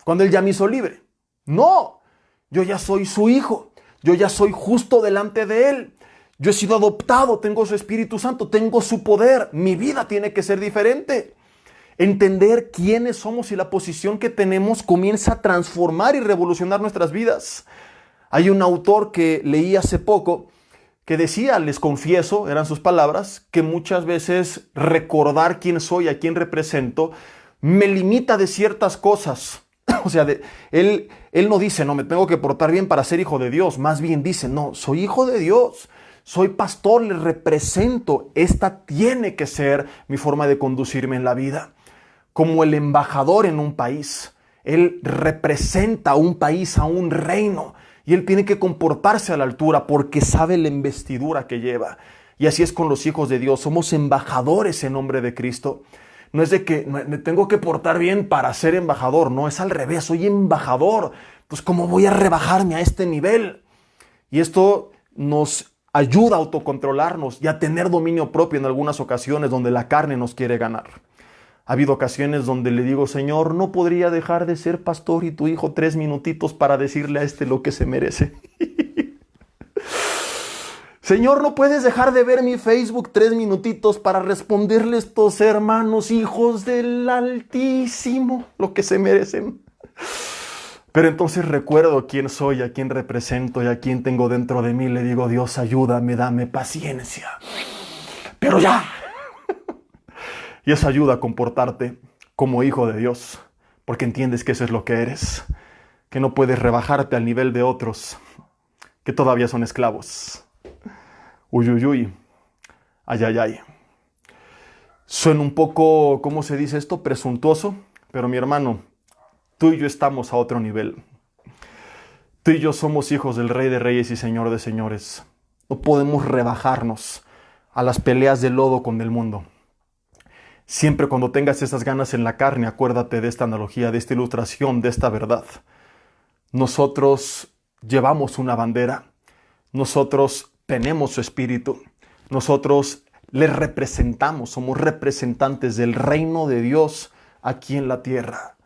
Cuando Él ya me hizo libre. No, yo ya soy su hijo. Yo ya soy justo delante de Él. Yo he sido adoptado, tengo su Espíritu Santo, tengo su poder. Mi vida tiene que ser diferente. Entender quiénes somos y la posición que tenemos comienza a transformar y revolucionar nuestras vidas. Hay un autor que leí hace poco que decía, les confieso, eran sus palabras, que muchas veces recordar quién soy, a quién represento, me limita de ciertas cosas. O sea, él no dice, no, me tengo que portar bien para ser hijo de Dios. Más bien dice, no, soy hijo de Dios. Soy pastor, le represento. Esta tiene que ser mi forma de conducirme en la vida. Como el embajador en un país. Él representa a un país, a un reino. Y él tiene que comportarse a la altura porque sabe la investidura que lleva. Y así es con los hijos de Dios. Somos embajadores en nombre de Cristo. No es de que me tengo que portar bien para ser embajador. No, es al revés. Soy embajador. Pues ¿cómo voy a rebajarme a este nivel? Y esto nos ayuda a autocontrolarnos y a tener dominio propio en algunas ocasiones donde la carne nos quiere ganar. Ha habido ocasiones donde le digo, Señor, no podría dejar de ser pastor y tu hijo 3 minutitos para decirle a este lo que se merece. Señor, no puedes dejar de ver mi Facebook 3 minutitos para responderle a estos hermanos hijos del Altísimo lo que se merecen. Pero entonces recuerdo quién soy, a quién represento y a quién tengo dentro de mí. Le digo, Dios, ayúdame, dame paciencia. Pero ya. Y eso ayuda a comportarte como hijo de Dios, porque entiendes que eso es lo que eres, que no puedes rebajarte al nivel de otros, que todavía son esclavos. Uy, uy, uy. Ay, ay, ay. Suena un poco, ¿cómo se dice esto? Presuntuoso, pero mi hermano, tú y yo estamos a otro nivel. Tú y yo somos hijos del Rey de Reyes y Señor de Señores. No podemos rebajarnos a las peleas de lodo con el mundo. Siempre cuando tengas esas ganas en la carne, acuérdate de esta analogía, de esta ilustración, de esta verdad. Nosotros llevamos una bandera. Nosotros tenemos su espíritu. Nosotros le representamos, somos representantes del reino de Dios aquí en la tierra.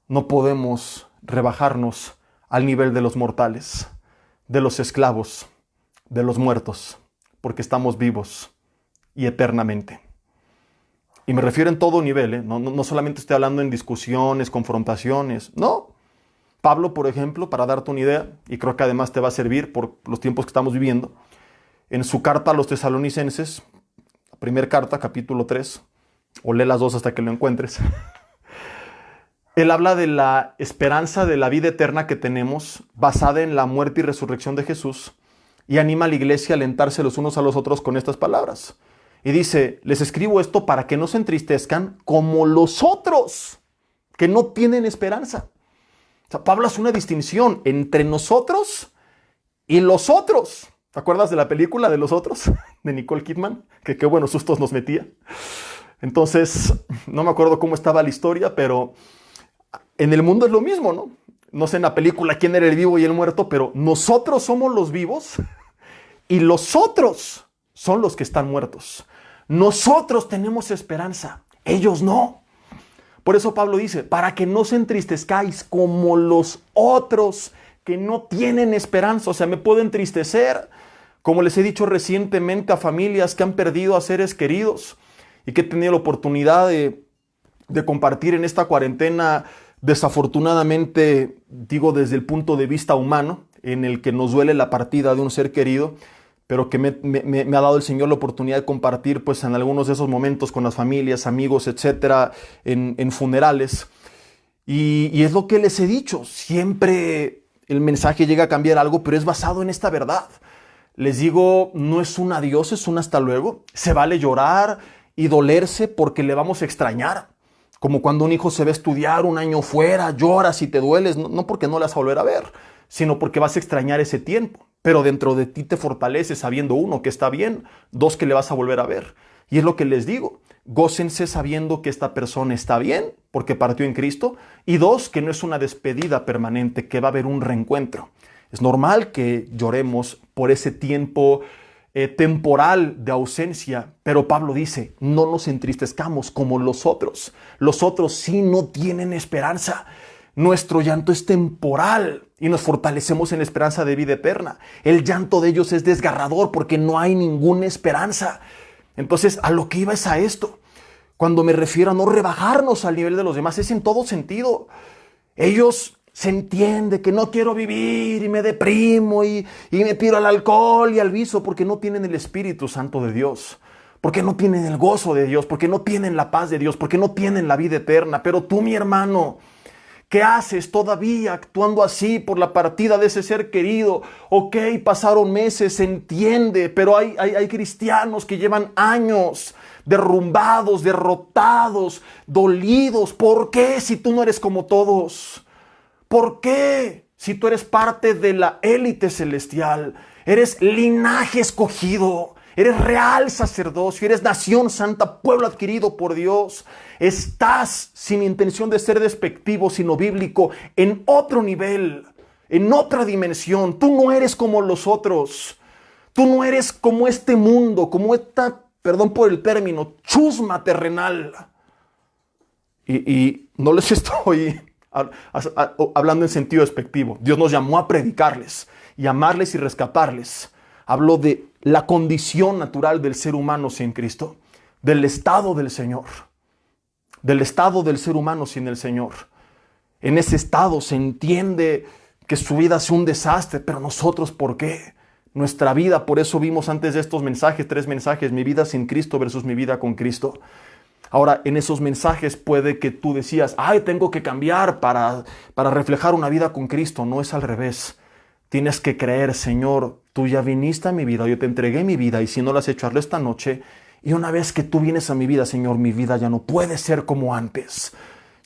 No podemos rebajarnos al nivel de los mortales, de los esclavos, de los muertos, porque estamos vivos y eternamente. Y me refiero en todo nivel, no solamente estoy hablando en discusiones, confrontaciones, no. Pablo, por ejemplo, para darte una idea, y creo que además te va a servir por los tiempos que estamos viviendo, en su carta a los tesalonicenses, la primera carta, capítulo 3, o lee las dos hasta que lo encuentres, él habla de la esperanza de la vida eterna que tenemos basada en la muerte y resurrección de Jesús y anima a la iglesia a alentarse los unos a los otros con estas palabras. Y dice, les escribo esto para que no se entristezcan como los otros que no tienen esperanza. O sea, Pablo hace una distinción entre nosotros y los otros. ¿Te acuerdas de la película de Los Otros? De Nicole Kidman, que qué buenos sustos nos metía. Entonces, no me acuerdo cómo estaba la historia, pero en el mundo es lo mismo, ¿no? No sé en la película quién era el vivo y el muerto, pero nosotros somos los vivos y los otros son los que están muertos. Nosotros tenemos esperanza, ellos no. Por eso Pablo dice, para que no se entristezcáis como los otros que no tienen esperanza. O sea, me puedo entristecer, como les he dicho recientemente a familias que han perdido a seres queridos y que he tenido la oportunidad de compartir en esta cuarentena, desafortunadamente, digo desde el punto de vista humano, en el que nos duele la partida de un ser querido, pero que me ha dado el Señor la oportunidad de compartir pues en algunos de esos momentos con las familias, amigos, etcétera, en funerales. Y es lo que les he dicho, siempre el mensaje llega a cambiar algo, pero es basado en esta verdad. Les digo, no es un adiós, es un hasta luego. Se vale llorar y dolerse porque le vamos a extrañar. Como cuando un hijo se va a estudiar un año fuera, lloras y te dueles, no porque no le vas a volver a ver, sino porque vas a extrañar ese tiempo. Pero dentro de ti te fortaleces sabiendo, uno, que está bien, dos, que le vas a volver a ver. Y es lo que les digo, gócense sabiendo que esta persona está bien, porque partió en Cristo, y dos, que no es una despedida permanente, que va a haber un reencuentro. Es normal que lloremos por ese tiempo temporal de ausencia, pero Pablo dice, no nos entristezcamos como los otros. Los otros sí no tienen esperanza. Nuestro llanto es temporal y nos fortalecemos en la esperanza de vida eterna. El llanto de ellos es desgarrador porque no hay ninguna esperanza. Entonces, a lo que iba es a esto. Cuando me refiero a no rebajarnos al nivel de los demás, es en todo sentido. Ellos se entiende que no quiero vivir y me deprimo y me tiro al alcohol y al vicio porque no tienen el Espíritu Santo de Dios, porque no tienen el gozo de Dios, porque no tienen la paz de Dios, porque no tienen la vida eterna. Pero tú, mi hermano, ¿qué haces todavía actuando así por la partida de ese ser querido? Ok, pasaron meses, se entiende, pero hay cristianos que llevan años derrumbados, derrotados, dolidos. ¿Por qué si tú no eres como todos? ¿Por qué si tú eres parte de la élite celestial? Eres linaje escogido, eres real sacerdocio, eres nación santa, pueblo adquirido por Dios. Estás, sin intención de ser despectivo, sino bíblico, en otro nivel, en otra dimensión. Tú no eres como los otros. Tú no eres como este mundo, como esta, perdón por el término, chusma terrenal. Y no les estoy hablando en sentido despectivo. Dios nos llamó a predicarles y amarles y rescatarles. Hablo de la condición natural del ser humano sin Cristo, del estado del Señor, del estado del ser humano sin el Señor. En ese estado se entiende que su vida es un desastre, pero nosotros, ¿por qué? Nuestra vida, por eso vimos antes de estos mensajes, 3 mensajes, mi vida sin Cristo versus mi vida con Cristo. Ahora, en esos mensajes puede que tú decías, tengo que cambiar para reflejar una vida con Cristo. No, es al revés. Tienes que creer, Señor, tú ya viniste a mi vida, yo te entregué mi vida, y si no lo has hecho, hazlo esta noche. Y una vez que tú vienes a mi vida, Señor, mi vida ya no puede ser como antes.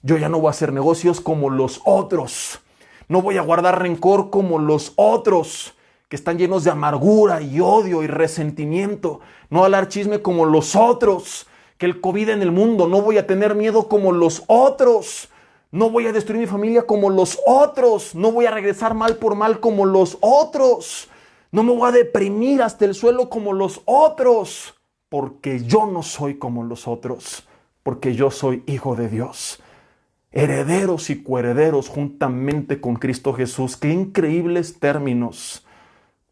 Yo ya no voy a hacer negocios como los otros. No voy a guardar rencor como los otros, que están llenos de amargura y odio y resentimiento. No voy a hablar chisme como los otros, que el COVID en el mundo. No voy a tener miedo como los otros. No voy a destruir mi familia como los otros. No voy a regresar mal por mal como los otros. No me voy a deprimir hasta el suelo como los otros, porque yo no soy como los otros, porque yo soy hijo de Dios. Herederos y coherederos juntamente con Cristo Jesús. Qué increíbles términos.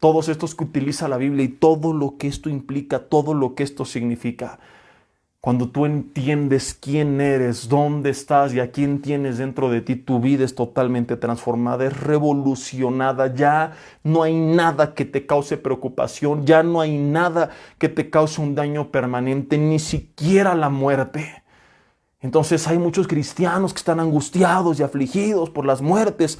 Todos estos que utiliza la Biblia y todo lo que esto implica, todo lo que esto significa. Cuando tú entiendes quién eres, dónde estás y a quién tienes dentro de ti, tu vida es totalmente transformada, es revolucionada. Ya no hay nada que te cause preocupación, ya no hay nada que te cause un daño permanente, ni siquiera la muerte. Entonces hay muchos cristianos que están angustiados y afligidos por las muertes,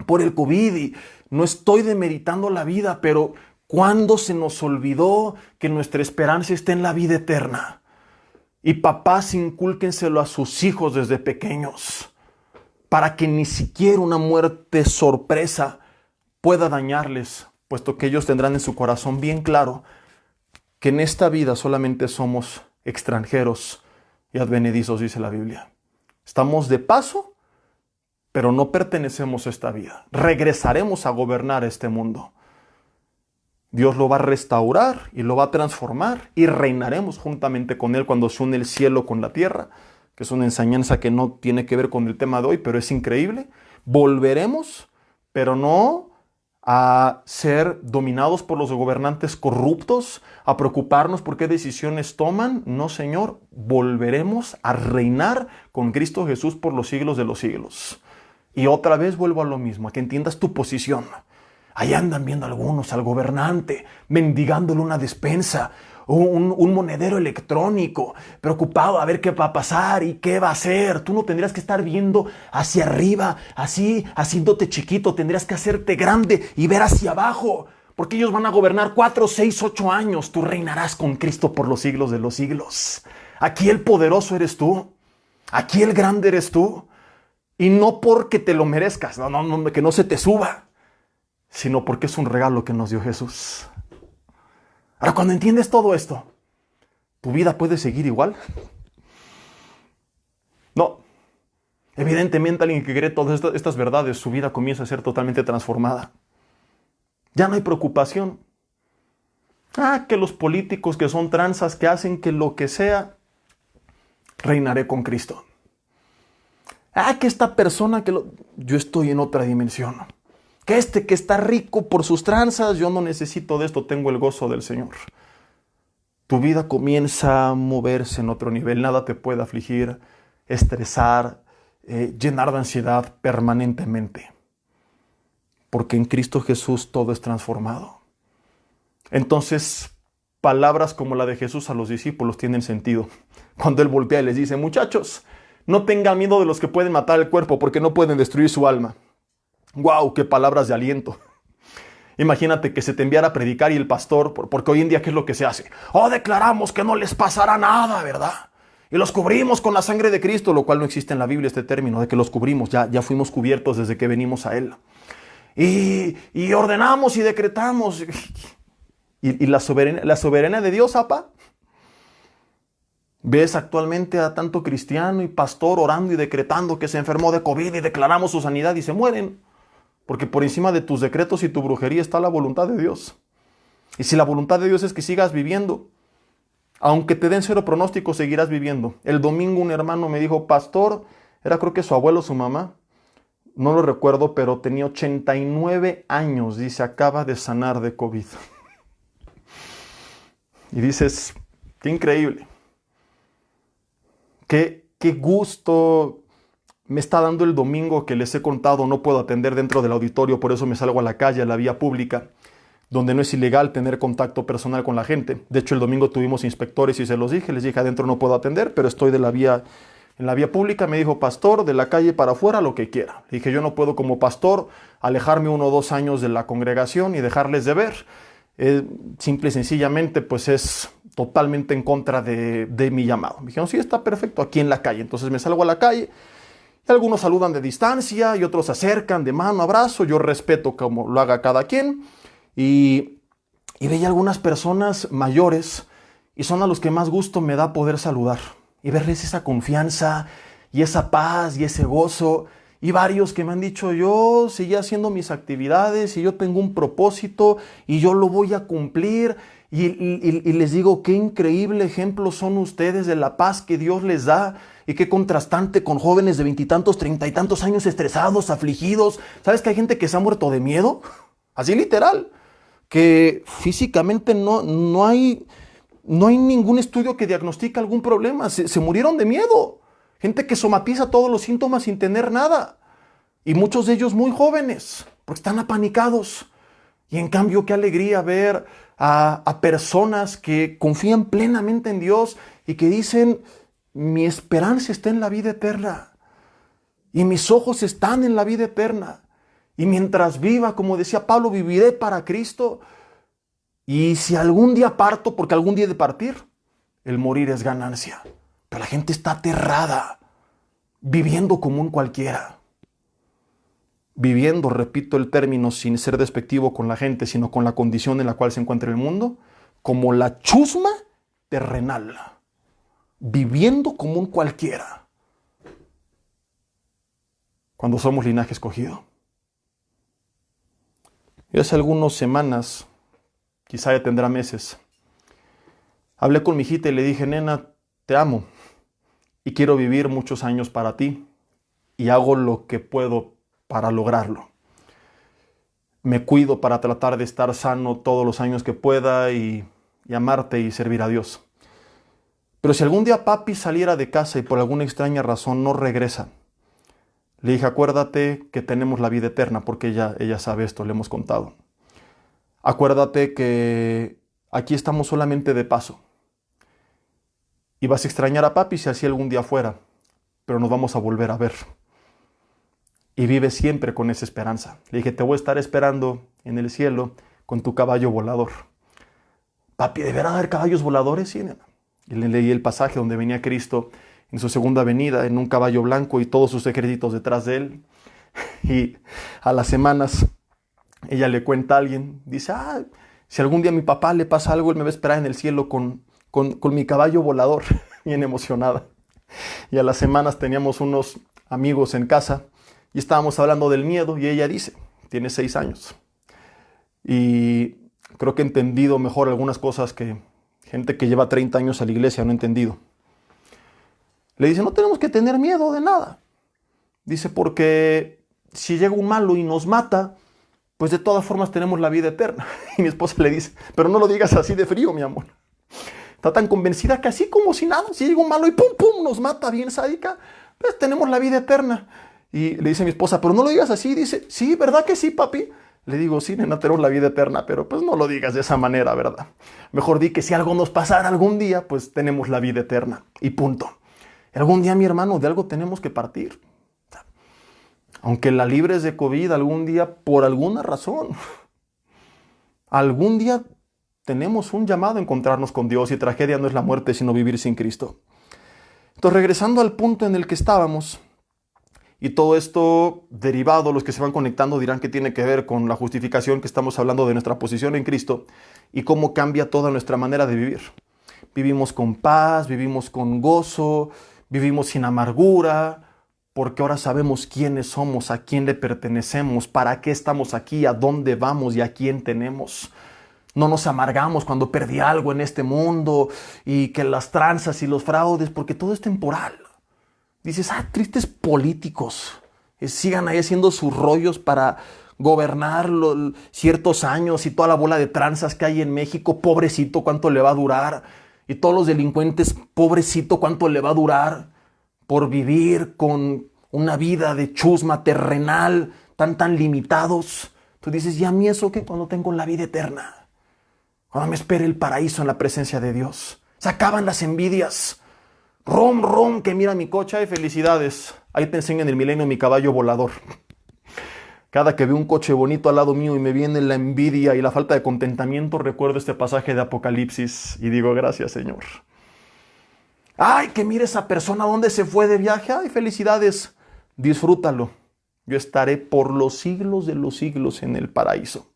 por el COVID, y no estoy demeritando la vida, pero ¿cuándo se nos olvidó que nuestra esperanza está en la vida eterna? Y papás, incúlquenselo a sus hijos desde pequeños, para que ni siquiera una muerte sorpresa pueda dañarles, puesto que ellos tendrán en su corazón bien claro que en esta vida solamente somos extranjeros y advenedizos, dice la Biblia. Estamos de paso, pero no pertenecemos a esta vida. Regresaremos a gobernar este mundo. Dios lo va a restaurar y lo va a transformar y reinaremos juntamente con Él cuando se une el cielo con la tierra, que es una enseñanza que no tiene que ver con el tema de hoy, pero es increíble. Volveremos, pero no a ser dominados por los gobernantes corruptos, a preocuparnos por qué decisiones toman. No, Señor, volveremos a reinar con Cristo Jesús por los siglos de los siglos. Y otra vez vuelvo a lo mismo, a que entiendas tu posición. Ahí andan viendo algunos al gobernante, mendigándole una despensa, un monedero electrónico, preocupado a ver qué va a pasar y qué va a hacer. Tú no tendrías que estar viendo hacia arriba, así, haciéndote chiquito. Tendrías que hacerte grande y ver hacia abajo, porque ellos van a gobernar 4, 6, 8 años. Tú reinarás con Cristo por los siglos de los siglos. Aquí el poderoso eres tú. Aquí el grande eres tú. Y no porque te lo merezcas, no, que no se te suba, sino porque es un regalo que nos dio Jesús. Ahora, cuando entiendes todo esto, ¿tu vida puede seguir igual? No. Evidentemente, alguien que cree todas estas verdades, su vida comienza a ser totalmente transformada. Ya no hay preocupación. Que los políticos que son tranzas, que hacen que lo que sea, reinaré con Cristo. Que esta persona yo estoy en otra dimensión. Que que está rico por sus tranzas, yo no necesito de esto, tengo el gozo del Señor. Tu vida comienza a moverse en otro nivel, nada te puede afligir, estresar, llenar de ansiedad permanentemente. Porque en Cristo Jesús todo es transformado. Entonces, palabras como la de Jesús a los discípulos tienen sentido. Cuando Él voltea y les dice, muchachos, no tengan miedo de los que pueden matar el cuerpo porque no pueden destruir su alma. ¡Wow! ¡Qué palabras de aliento! Imagínate que se te enviara a predicar y el pastor, porque hoy en día, ¿qué es lo que se hace? Declaramos que no les pasará nada, ¿verdad? Y los cubrimos con la sangre de Cristo, lo cual no existe en la Biblia este término de que los cubrimos, ya fuimos cubiertos desde que venimos a Él. Y ordenamos y decretamos. ¿Y la soberanía de Dios, apa? ¿Ves actualmente a tanto cristiano y pastor orando y decretando que se enfermó de COVID y declaramos su sanidad y se mueren? Porque por encima de tus decretos y tu brujería está la voluntad de Dios. Y si la voluntad de Dios es que sigas viviendo, aunque te den 0 pronóstico, seguirás viviendo. El domingo un hermano me dijo, pastor, era creo que su abuelo o su mamá, no lo recuerdo, pero tenía 89 años, dice, acaba de sanar de COVID. Y dices, qué increíble. Qué gusto me está dando el domingo que les he contado. No puedo atender dentro del auditorio, por eso me salgo a la calle, a la vía pública, donde no es ilegal tener contacto personal con la gente. De hecho, el domingo tuvimos inspectores y se los dije. Les dije, adentro no puedo atender, pero estoy en la vía pública. Me dijo, pastor, de la calle para afuera, lo que quiera. Le dije, yo no puedo como pastor alejarme 1 o 2 años de la congregación y dejarles de ver. Simple y sencillamente, pues es totalmente en contra de mi llamado. Me dijeron, sí, está perfecto, aquí en la calle. Entonces me salgo a la calle. Y algunos saludan de distancia y otros se acercan de mano, abrazo. Yo respeto como lo haga cada quien. Y veía algunas personas mayores y son a los que más gusto me da poder saludar y verles esa confianza y esa paz y ese gozo. Y varios que me han dicho, yo seguí haciendo mis actividades y yo tengo un propósito y yo lo voy a cumplir. Y les digo, qué increíble ejemplo son ustedes de la paz que Dios les da y qué contrastante con jóvenes de 20 y tantos, 30 y tantos años estresados, afligidos. ¿Sabes que hay gente que se ha muerto de miedo? Así literal, que físicamente no hay ningún estudio que diagnostique algún problema. Se murieron de miedo. Gente que somatiza todos los síntomas sin tener nada. Y muchos de ellos muy jóvenes, porque están apanicados. Y en cambio, qué alegría ver a personas que confían plenamente en Dios y que dicen, mi esperanza está en la vida eterna. Y mis ojos están en la vida eterna. Y mientras viva, como decía Pablo, viviré para Cristo. Y si algún día parto, porque algún día he de partir, el morir es ganancia. Pero la gente está aterrada, viviendo como un cualquiera. Viviendo, repito el término sin ser despectivo con la gente, sino con la condición en la cual se encuentra el mundo, como la chusma terrenal. Viviendo como un cualquiera. Cuando somos linaje escogido. Y hace algunas semanas, quizá ya tendrá meses, hablé con mi hijita y le dije, nena, te amo y quiero vivir muchos años para ti y hago lo que puedo para lograrlo. Me cuido para tratar de estar sano todos los años que pueda y amarte y servir a Dios. Pero si algún día papi saliera de casa y por alguna extraña razón no regresa, le dije, acuérdate que tenemos la vida eterna, porque ella sabe esto, le hemos contado. Acuérdate que aquí estamos solamente de paso. Y vas a extrañar a papi si así algún día fuera, pero nos vamos a volver a ver. Y vive siempre con esa esperanza. Le dije, te voy a estar esperando en el cielo con tu caballo volador. Papi, ¿deberá haber caballos voladores? Sí, nena. Y le leí el pasaje donde venía Cristo en su segunda venida en un caballo blanco y todos sus ejércitos detrás de él. Y a las semanas ella le cuenta a alguien, dice, si algún día a mi papá le pasa algo, él me va a esperar en el cielo con mi caballo volador, bien emocionada. Y a las semanas teníamos unos amigos en casa y estábamos hablando del miedo y ella dice, tiene 6 años. Y creo que he entendido mejor algunas cosas que gente que lleva 30 años a la iglesia no ha entendido. Le dice, no tenemos que tener miedo de nada. Dice, porque si llega un malo y nos mata, pues de todas formas tenemos la vida eterna. Y mi esposa le dice, pero no lo digas así de frío, mi amor. Está tan convencida que así como si nada, si llega un malo y pum, pum, nos mata bien sádica, pues tenemos la vida eterna. Y le dice a mi esposa, pero no lo digas así. Dice, sí, ¿verdad que sí, papi? Le digo, sí, nena, tenemos la vida eterna, pero pues no lo digas de esa manera, ¿verdad? Mejor di que si algo nos pasara algún día, pues tenemos la vida eterna. Y punto. Algún día, mi hermano, de algo tenemos que partir. Aunque la libres de COVID algún día, por alguna razón, algún día tenemos un llamado a encontrarnos con Dios y tragedia no es la muerte, sino vivir sin Cristo. Entonces, regresando al punto en el que estábamos, y todo esto derivado, los que se van conectando dirán que tiene que ver con la justificación que estamos hablando de nuestra posición en Cristo y cómo cambia toda nuestra manera de vivir. Vivimos con paz, vivimos con gozo, vivimos sin amargura, porque ahora sabemos quiénes somos, a quién le pertenecemos, para qué estamos aquí, a dónde vamos y a quién tenemos. No nos amargamos cuando perdí algo en este mundo y que las tranzas y los fraudes, porque todo es temporal. Dices, tristes políticos, sigan ahí haciendo sus rollos para gobernar ciertos años y toda la bola de tranzas que hay en México, pobrecito, ¿cuánto le va a durar? Y todos los delincuentes, pobrecito, ¿cuánto le va a durar? Por vivir con una vida de chusma terrenal, tan limitados. Tú dices, ¿y a mí eso qué? Cuando tengo la vida eterna. Cuando me espere el paraíso en la presencia de Dios. Se acaban las envidias. Rom, que mira mi coche, ay, felicidades. Ahí te enseñan el milenio mi caballo volador. Cada que veo un coche bonito al lado mío y me viene la envidia y la falta de contentamiento, recuerdo este pasaje de Apocalipsis y digo, gracias, Señor. Ay, que mire esa persona, ¿dónde se fue de viaje? Ay, felicidades, disfrútalo. Yo estaré por los siglos de los siglos en el paraíso.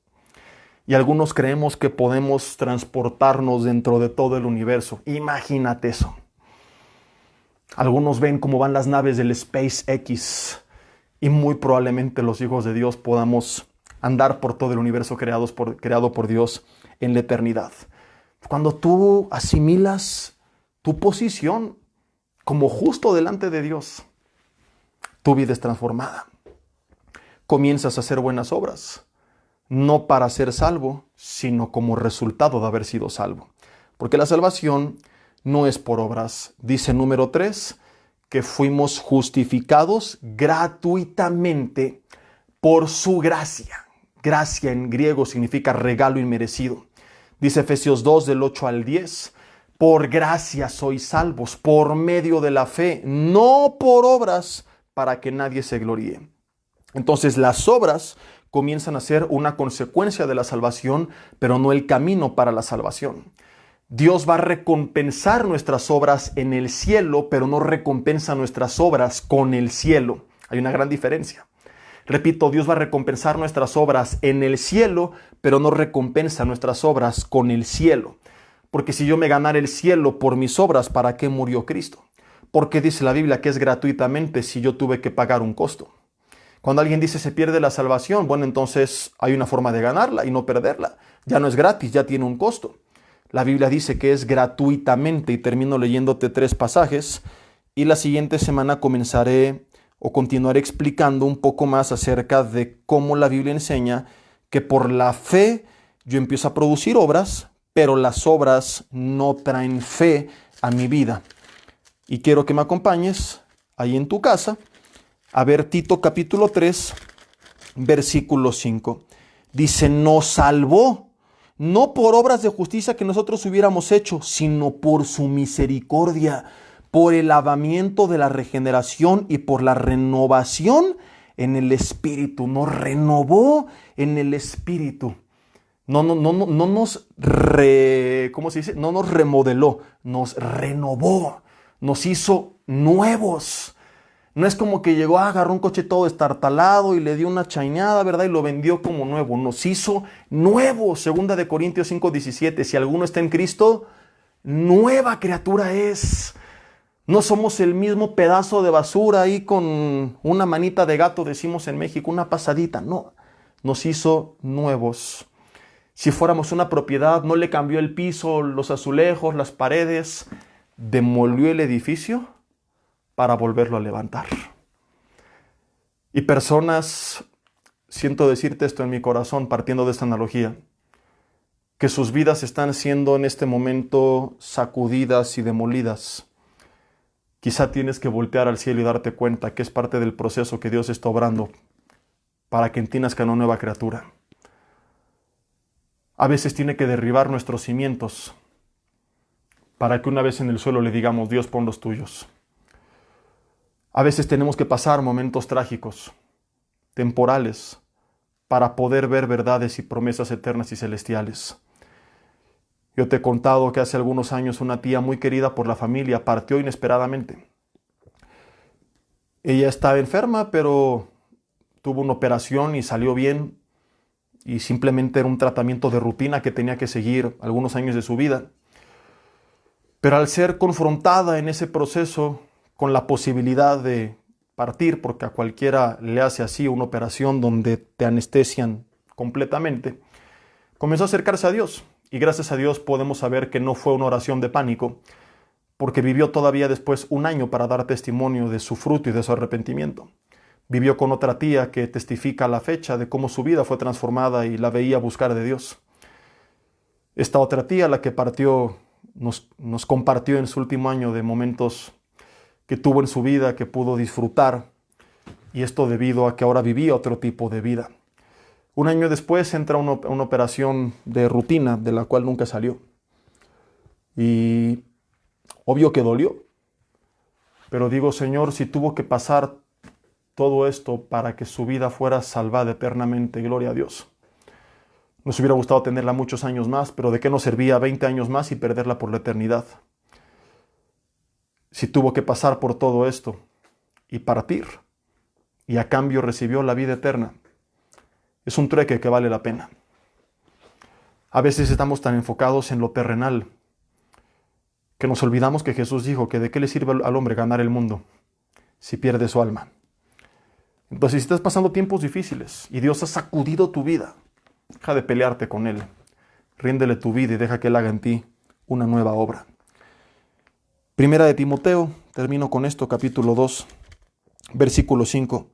Y algunos creemos que podemos transportarnos dentro de todo el universo. Imagínate eso. Algunos ven cómo van las naves del SpaceX y muy probablemente los hijos de Dios podamos andar por todo el universo creado por Dios en la eternidad. Cuando tú asimilas tu posición como justo delante de Dios, tu vida es transformada. Comienzas a hacer buenas obras, no para ser salvo, sino como resultado de haber sido salvo. Porque la salvación no es por obras. Dice número 3, que fuimos justificados gratuitamente por su gracia. Gracia en griego significa regalo inmerecido. Dice Efesios 2 del 8 al 10, por gracia sois salvos, por medio de la fe, no por obras, para que nadie se gloríe. Entonces las obras comienzan a ser una consecuencia de la salvación, pero no el camino para la salvación. Dios va a recompensar nuestras obras en el cielo, pero no recompensa nuestras obras con el cielo. Hay una gran diferencia. Repito, Dios va a recompensar nuestras obras en el cielo, pero no recompensa nuestras obras con el cielo. Porque si yo me ganara el cielo por mis obras, ¿para qué murió Cristo? Porque dice la Biblia que es gratuitamente si yo tuve que pagar un costo. Cuando alguien dice se pierde la salvación, bueno, entonces hay una forma de ganarla y no perderla. Ya no es gratis, ya tiene un costo. La Biblia dice que es gratuitamente, y termino leyéndote 3 pasajes, y la siguiente semana continuaré explicando un poco más acerca de cómo la Biblia enseña que por la fe yo empiezo a producir obras, pero las obras no traen fe a mi vida. Y quiero que me acompañes ahí en tu casa a ver Tito capítulo 3, versículo 5. Dice, nos salvó, no por obras de justicia que nosotros hubiéramos hecho, sino por su misericordia, por el lavamiento de la regeneración y por la renovación en el Espíritu. Nos renovó en el Espíritu. No nos no nos remodeló, nos renovó, nos hizo nuevos. No es como que llegó, agarró un coche todo estartalado y le dio una chañada, ¿verdad? Y lo vendió como nuevo. Nos hizo nuevos. 2 Corintios 5:17. Si alguno está en Cristo, nueva criatura es. No somos el mismo pedazo de basura ahí con una manita de gato, decimos en México, una pasadita. No, nos hizo nuevos. Si fuéramos una propiedad, no le cambió el piso, los azulejos, las paredes, demolió el edificio para volverlo a levantar. Y personas, siento decirte esto en mi corazón, partiendo de esta analogía, que sus vidas están siendo en este momento sacudidas y demolidas. Quizá tienes que voltear al cielo y darte cuenta que es parte del proceso que Dios está obrando para que en ti nazca una nueva criatura. A veces tiene que derribar nuestros cimientos para que una vez en el suelo le digamos, Dios, pon los tuyos. A veces tenemos que pasar momentos trágicos, temporales, para poder ver verdades y promesas eternas y celestiales. Yo te he contado que hace algunos años una tía muy querida por la familia partió inesperadamente. Ella estaba enferma, pero tuvo una operación y salió bien, y simplemente era un tratamiento de rutina que tenía que seguir algunos años de su vida. Pero al ser confrontada en ese proceso con la posibilidad de partir, porque a cualquiera le hace así una operación donde te anestesian completamente, comenzó a acercarse a Dios. Y gracias a Dios podemos saber que no fue una oración de pánico, porque vivió todavía después 1 año para dar testimonio de su fruto y de su arrepentimiento. Vivió con otra tía que testifica la fecha de cómo su vida fue transformada y la veía buscar de Dios. Esta otra tía, la que partió, nos compartió en su último año de momentos que tuvo en su vida, que pudo disfrutar, y esto debido a que ahora vivía otro tipo de vida. 1 año después entra una operación de rutina de la cual nunca salió. Y obvio que dolió. Pero digo, Señor, si tuvo que pasar todo esto para que su vida fuera salvada eternamente, gloria a Dios. Nos hubiera gustado tenerla muchos años más, pero ¿de qué nos servía 20 años más y perderla por la eternidad? Si tuvo que pasar por todo esto y partir, y a cambio recibió la vida eterna, es un trueque que vale la pena. A veces estamos tan enfocados en lo terrenal que nos olvidamos que Jesús dijo que de qué le sirve al hombre ganar el mundo si pierde su alma. Entonces, si estás pasando tiempos difíciles y Dios ha sacudido tu vida, deja de pelearte con Él. Ríndele tu vida y deja que Él haga en ti una nueva obra. Primera de Timoteo, termino con esto, capítulo 2, versículo 5.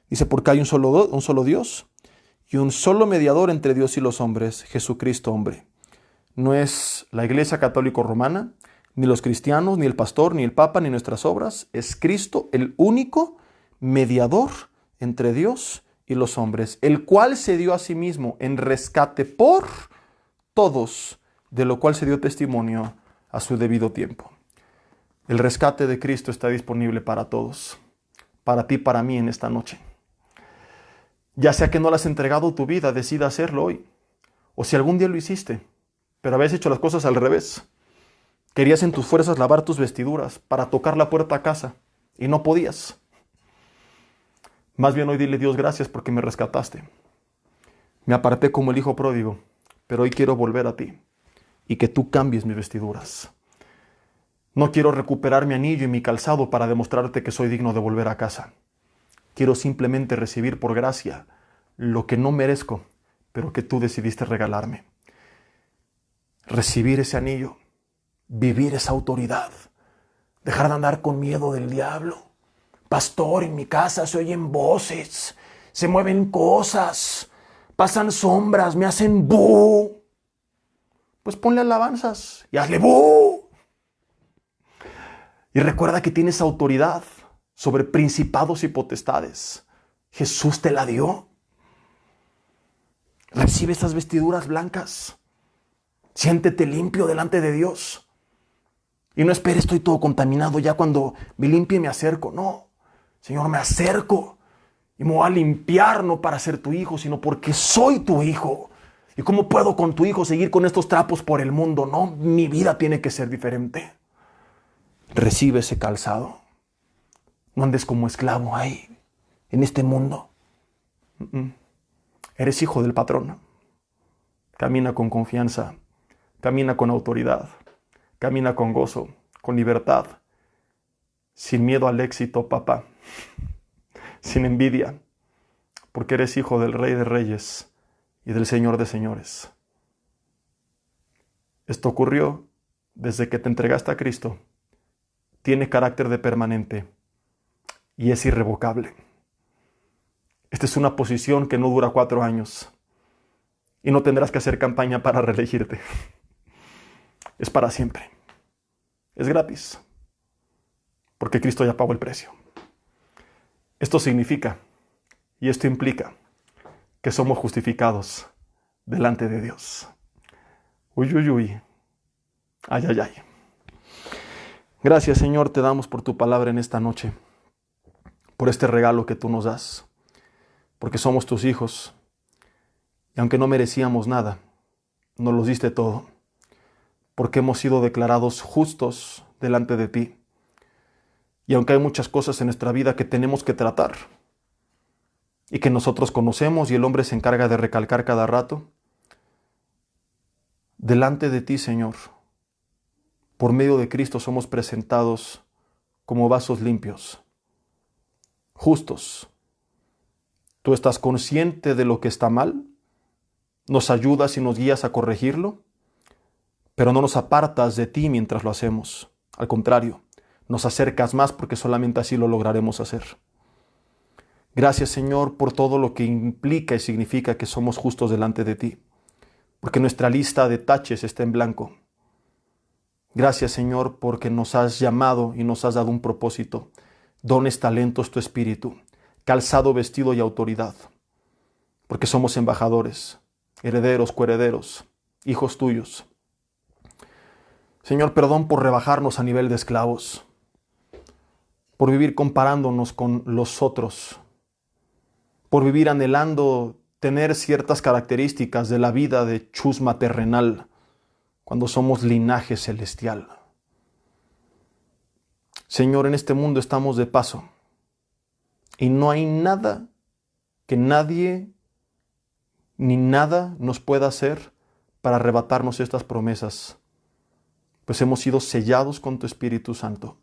Dice, porque hay un solo Dios y un solo mediador entre Dios y los hombres, Jesucristo hombre. No es la Iglesia Católica Romana, ni los cristianos, ni el pastor, ni el papa, ni nuestras obras. Es Cristo, el único mediador entre Dios y los hombres, el cual se dio a sí mismo en rescate por todos, de lo cual se dio testimonio a su debido tiempo. El rescate de Cristo está disponible para todos, para ti, para mí en esta noche. Ya sea que no le has entregado tu vida, decida hacerlo hoy. O si algún día lo hiciste, pero habías hecho las cosas al revés. Querías en tus fuerzas lavar tus vestiduras para tocar la puerta a casa y no podías. Más bien hoy dile, Dios, gracias porque me rescataste. Me aparté como el hijo pródigo, pero hoy quiero volver a ti y que tú cambies mis vestiduras. No quiero recuperar mi anillo y mi calzado para demostrarte que soy digno de volver a casa. Quiero simplemente recibir por gracia lo que no merezco, pero que tú decidiste regalarme. Recibir ese anillo, vivir esa autoridad, dejar de andar con miedo del diablo. Pastor, en mi casa se oyen voces, se mueven cosas, pasan sombras, me hacen bu. Pues ponle alabanzas y hazle bu. Y recuerda que tienes autoridad sobre principados y potestades. Jesús te la dio. Recibe esas vestiduras blancas. Siéntete limpio delante de Dios. Y no esperes, estoy todo contaminado, ya cuando me limpie me acerco. No, Señor, me acerco y me voy a limpiar, no para ser tu hijo, sino porque soy tu hijo. ¿Y cómo puedo con tu hijo seguir con estos trapos por el mundo? No, mi vida tiene que ser diferente. Recibe ese calzado. No andes como esclavo ahí, en este mundo. Eres hijo del patrón. Camina con confianza. Camina con autoridad. Camina con gozo, con libertad. Sin miedo al éxito, papá. Sin envidia. Porque eres hijo del Rey de Reyes y del Señor de Señores. Esto ocurrió desde que te entregaste a Cristo. Tiene carácter de permanente y es irrevocable. Esta es una posición que no dura 4 años y no tendrás que hacer campaña para reelegirte. Es para siempre. Es gratis porque Cristo ya pagó el precio. Esto significa y esto implica que somos justificados delante de Dios. Uy, uy, uy. Ay, ay, ay. Gracias, Señor, te damos por tu palabra en esta noche, por este regalo que tú nos das, porque somos tus hijos, y aunque no merecíamos nada, nos los diste todo, porque hemos sido declarados justos delante de ti. Y aunque hay muchas cosas en nuestra vida que tenemos que tratar, y que nosotros conocemos y el hombre se encarga de recalcar cada rato, delante de ti, Señor, por medio de Cristo somos presentados como vasos limpios, justos. Tú estás consciente de lo que está mal, nos ayudas y nos guías a corregirlo, pero no nos apartas de ti mientras lo hacemos. Al contrario, nos acercas más porque solamente así lo lograremos hacer. Gracias, Señor, por todo lo que implica y significa que somos justos delante de ti, porque nuestra lista de taches está en blanco. Gracias, Señor, porque nos has llamado y nos has dado un propósito, dones, talentos, tu espíritu, calzado, vestido y autoridad, porque somos embajadores, herederos, coherederos, hijos tuyos. Señor, perdón por rebajarnos a nivel de esclavos, por vivir comparándonos con los otros, por vivir anhelando tener ciertas características de la vida de chusma terrenal, cuando somos linaje celestial. Señor, en este mundo estamos de paso y no hay nada que nadie ni nada nos pueda hacer para arrebatarnos estas promesas, pues hemos sido sellados con tu Espíritu Santo.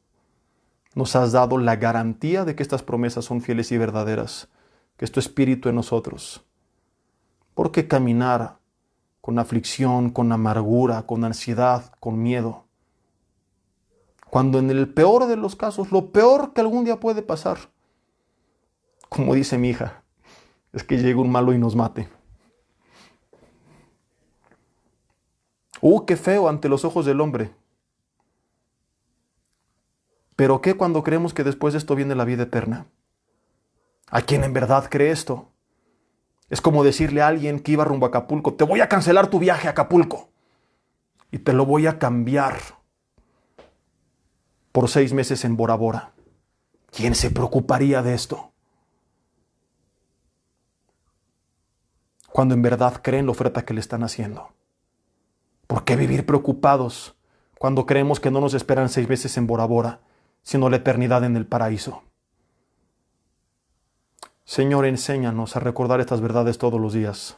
Nos has dado la garantía de que estas promesas son fieles y verdaderas que es tu espíritu en nosotros. ¿Por qué caminar con aflicción, con amargura, con ansiedad, con miedo? Cuando en el peor de los casos, lo peor que algún día puede pasar, como dice mi hija, es que llegue un malo y nos mate. Qué feo ante los ojos del hombre. Pero ¿qué cuando creemos que después de esto viene la vida eterna? ¿A quién en verdad cree esto? Es como decirle a alguien que iba rumbo a Acapulco, te voy a cancelar tu viaje a Acapulco y te lo voy a cambiar por 6 meses en Bora Bora. ¿Quién se preocuparía de esto? Cuando en verdad creen la oferta que le están haciendo. ¿Por qué vivir preocupados cuando creemos que no nos esperan 6 meses en Bora Bora, sino la eternidad en el paraíso? Señor, enséñanos a recordar estas verdades todos los días.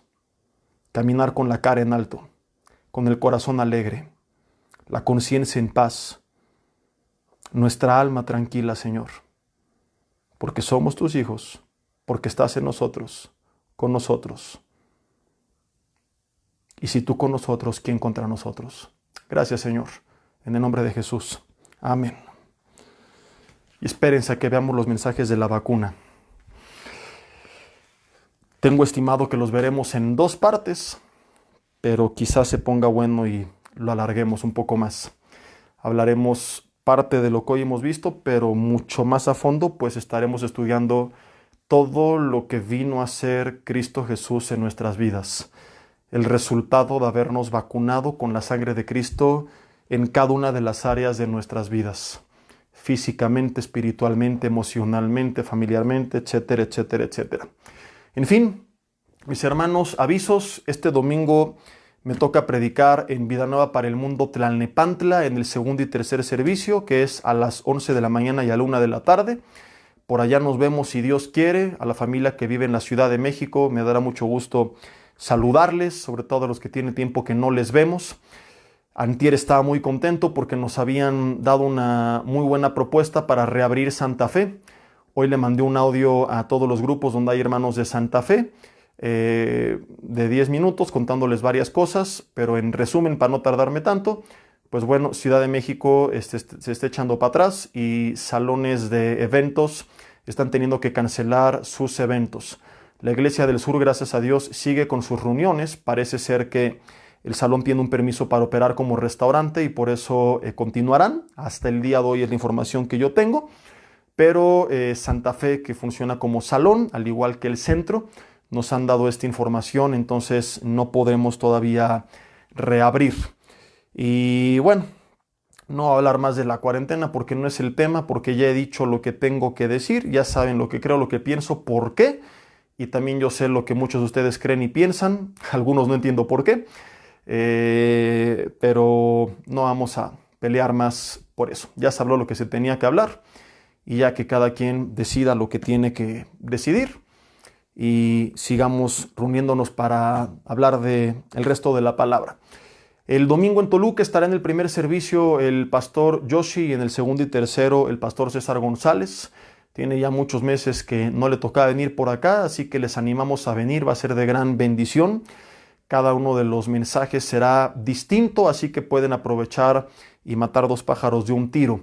Caminar con la cara en alto, con el corazón alegre, la conciencia en paz, nuestra alma tranquila, Señor. Porque somos tus hijos, porque estás en nosotros, con nosotros. Y si tú con nosotros, ¿quién contra nosotros? Gracias, Señor. En el nombre de Jesús. Amén. Y espérense a que veamos los mensajes de la vacuna. Tengo estimado que los veremos en 2 partes, pero quizás se ponga bueno y lo alarguemos un poco más. Hablaremos parte de lo que hoy hemos visto, pero mucho más a fondo, pues estaremos estudiando todo lo que vino a ser Cristo Jesús en nuestras vidas. El resultado de habernos vacunado con la sangre de Cristo en cada una de las áreas de nuestras vidas. Físicamente, espiritualmente, emocionalmente, familiarmente, etcétera, etcétera, etcétera. En fin, mis hermanos, avisos. Este domingo me toca predicar en Vida Nueva para el Mundo Tlalnepantla en el segundo y tercer servicio, que es a las 11 de la mañana y a la 1 de la tarde. Por allá nos vemos si Dios quiere. A la familia que vive en la Ciudad de México, me dará mucho gusto saludarles, sobre todo a los que tienen tiempo que no les vemos. Antier estaba muy contento porque nos habían dado una muy buena propuesta para reabrir Santa Fe. Hoy le mandé un audio a todos los grupos donde hay hermanos de Santa Fe, de 10 minutos contándoles varias cosas, pero en resumen, para no tardarme tanto, pues bueno, Ciudad de México se está echando para atrás y salones de eventos están teniendo que cancelar sus eventos. La Iglesia del Sur, gracias a Dios, sigue con sus reuniones. Parece ser que el salón tiene un permiso para operar como restaurante y por eso continuarán. Hasta el día de hoy es la información que yo tengo. Pero Santa Fe, que funciona como salón, al igual que el centro, nos han dado esta información, entonces no podemos todavía reabrir. Y bueno, no voy a hablar más de la cuarentena porque no es el tema, porque ya he dicho lo que tengo que decir, ya saben lo que creo, lo que pienso, por qué, y también yo sé lo que muchos de ustedes creen y piensan, algunos no entiendo por qué, pero no vamos a pelear más por eso. Ya se habló lo que se tenía que hablar. Y ya que cada quien decida lo que tiene que decidir y sigamos reuniéndonos para hablar del resto de la palabra. El domingo en Toluca estará en el primer servicio el pastor Yoshi y en el segundo y tercero el pastor César González. Tiene ya muchos meses que no le tocaba venir por acá, así que les animamos a venir, va a ser de gran bendición. Cada uno de los mensajes será distinto, así que pueden aprovechar y matar 2 pájaros de un tiro.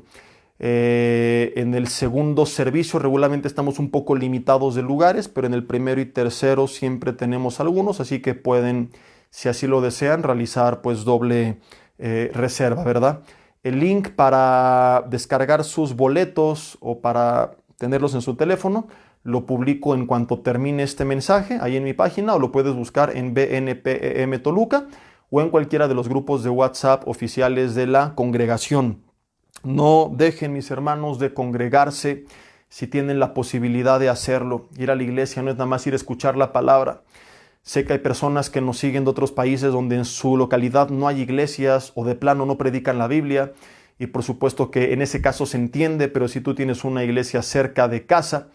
En el segundo servicio regularmente estamos un poco limitados de lugares, pero en el primero y tercero siempre tenemos algunos, así que pueden, si así lo desean, realizar pues doble reserva, ¿verdad? El link para descargar sus boletos o para tenerlos en su teléfono lo publico en cuanto termine este mensaje ahí en mi página, o lo puedes buscar en BNPEM Toluca o en cualquiera de los grupos de WhatsApp oficiales de la congregación. No dejen, mis hermanos, de congregarse si tienen la posibilidad de hacerlo. Ir a la iglesia no es nada más ir a escuchar la palabra. Sé que hay personas que nos siguen de otros países donde en su localidad no hay iglesias o de plano no predican la Biblia. Y por supuesto que en ese caso se entiende, pero si tú tienes una iglesia cerca de casa,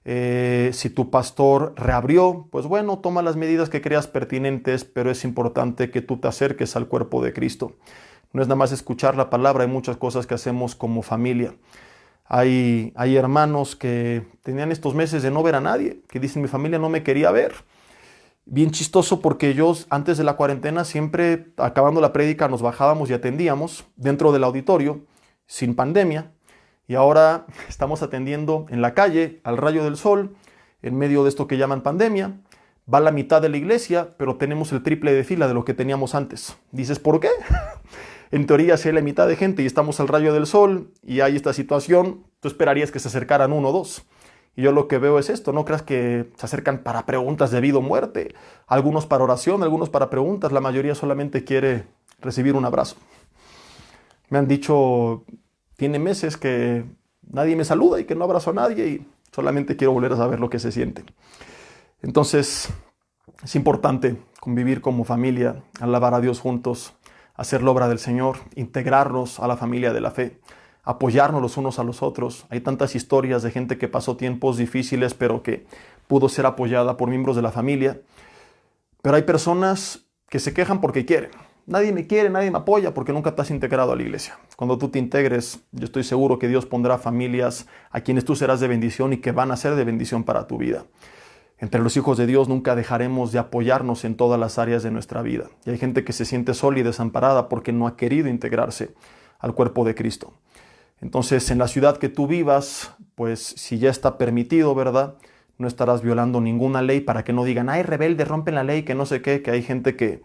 si tu pastor reabrió, pues bueno, toma las medidas que creas pertinentes, pero es importante que tú te acerques al cuerpo de Cristo. No es nada más escuchar la palabra, hay muchas cosas que hacemos como familia. Hay hermanos que tenían estos meses de no ver a nadie, que dicen mi familia no me quería ver. Bien chistoso porque ellos antes de la cuarentena siempre acabando la prédica nos bajábamos y atendíamos dentro del auditorio sin pandemia y ahora estamos atendiendo en la calle al rayo del sol en medio de esto que llaman pandemia. Va la mitad de la iglesia, pero tenemos el triple de fila de lo que teníamos antes. Dices, ¿por qué? En teoría, si hay la mitad de gente y estamos al rayo del sol y hay esta situación, tú esperarías que se acercaran uno o dos. Y yo lo que veo es esto, no creas que se acercan para preguntas de vida o muerte, algunos para oración, algunos para preguntas, la mayoría solamente quiere recibir un abrazo. Me han dicho, tiene meses que nadie me saluda y que no abrazo a nadie y solamente quiero volver a saber lo que se siente. Entonces, es importante convivir como familia, alabar a Dios juntos, hacer la obra del Señor, integrarnos a la familia de la fe, apoyarnos los unos a los otros. Hay tantas historias de gente que pasó tiempos difíciles, pero que pudo ser apoyada por miembros de la familia. Pero hay personas que se quejan porque quieren. Nadie me quiere, nadie me apoya porque nunca te has integrado a la iglesia. Cuando tú te integres, yo estoy seguro que Dios pondrá familias a quienes tú serás de bendición y que van a ser de bendición para tu vida. Entre los hijos de Dios nunca dejaremos de apoyarnos en todas las áreas de nuestra vida. Y hay gente que se siente sola y desamparada porque no ha querido integrarse al cuerpo de Cristo. Entonces, en la ciudad que tú vivas, pues si ya está permitido, ¿verdad? No estarás violando ninguna ley para que no digan, ay, rebeldes, rompen la ley, que no sé qué, que hay gente que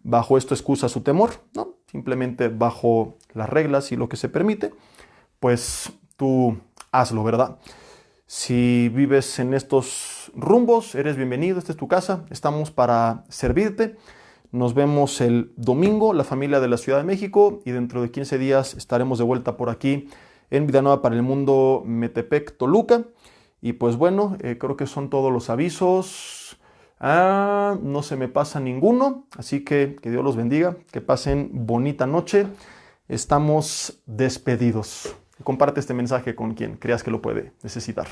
bajo esto excusa su temor. No, simplemente bajo las reglas y lo que se permite, pues tú hazlo, ¿verdad? Si vives en estos rumbos, eres bienvenido, esta es tu casa, estamos para servirte. Nos vemos el domingo, la familia de la Ciudad de México, y dentro de 15 días estaremos de vuelta por aquí en Vida Nueva para el Mundo, Metepec, Toluca. Y pues bueno, creo que son todos los avisos. No se me pasa ninguno, así que Dios los bendiga, que pasen bonita noche. Estamos despedidos. Comparte este mensaje con quien creas que lo puede necesitar.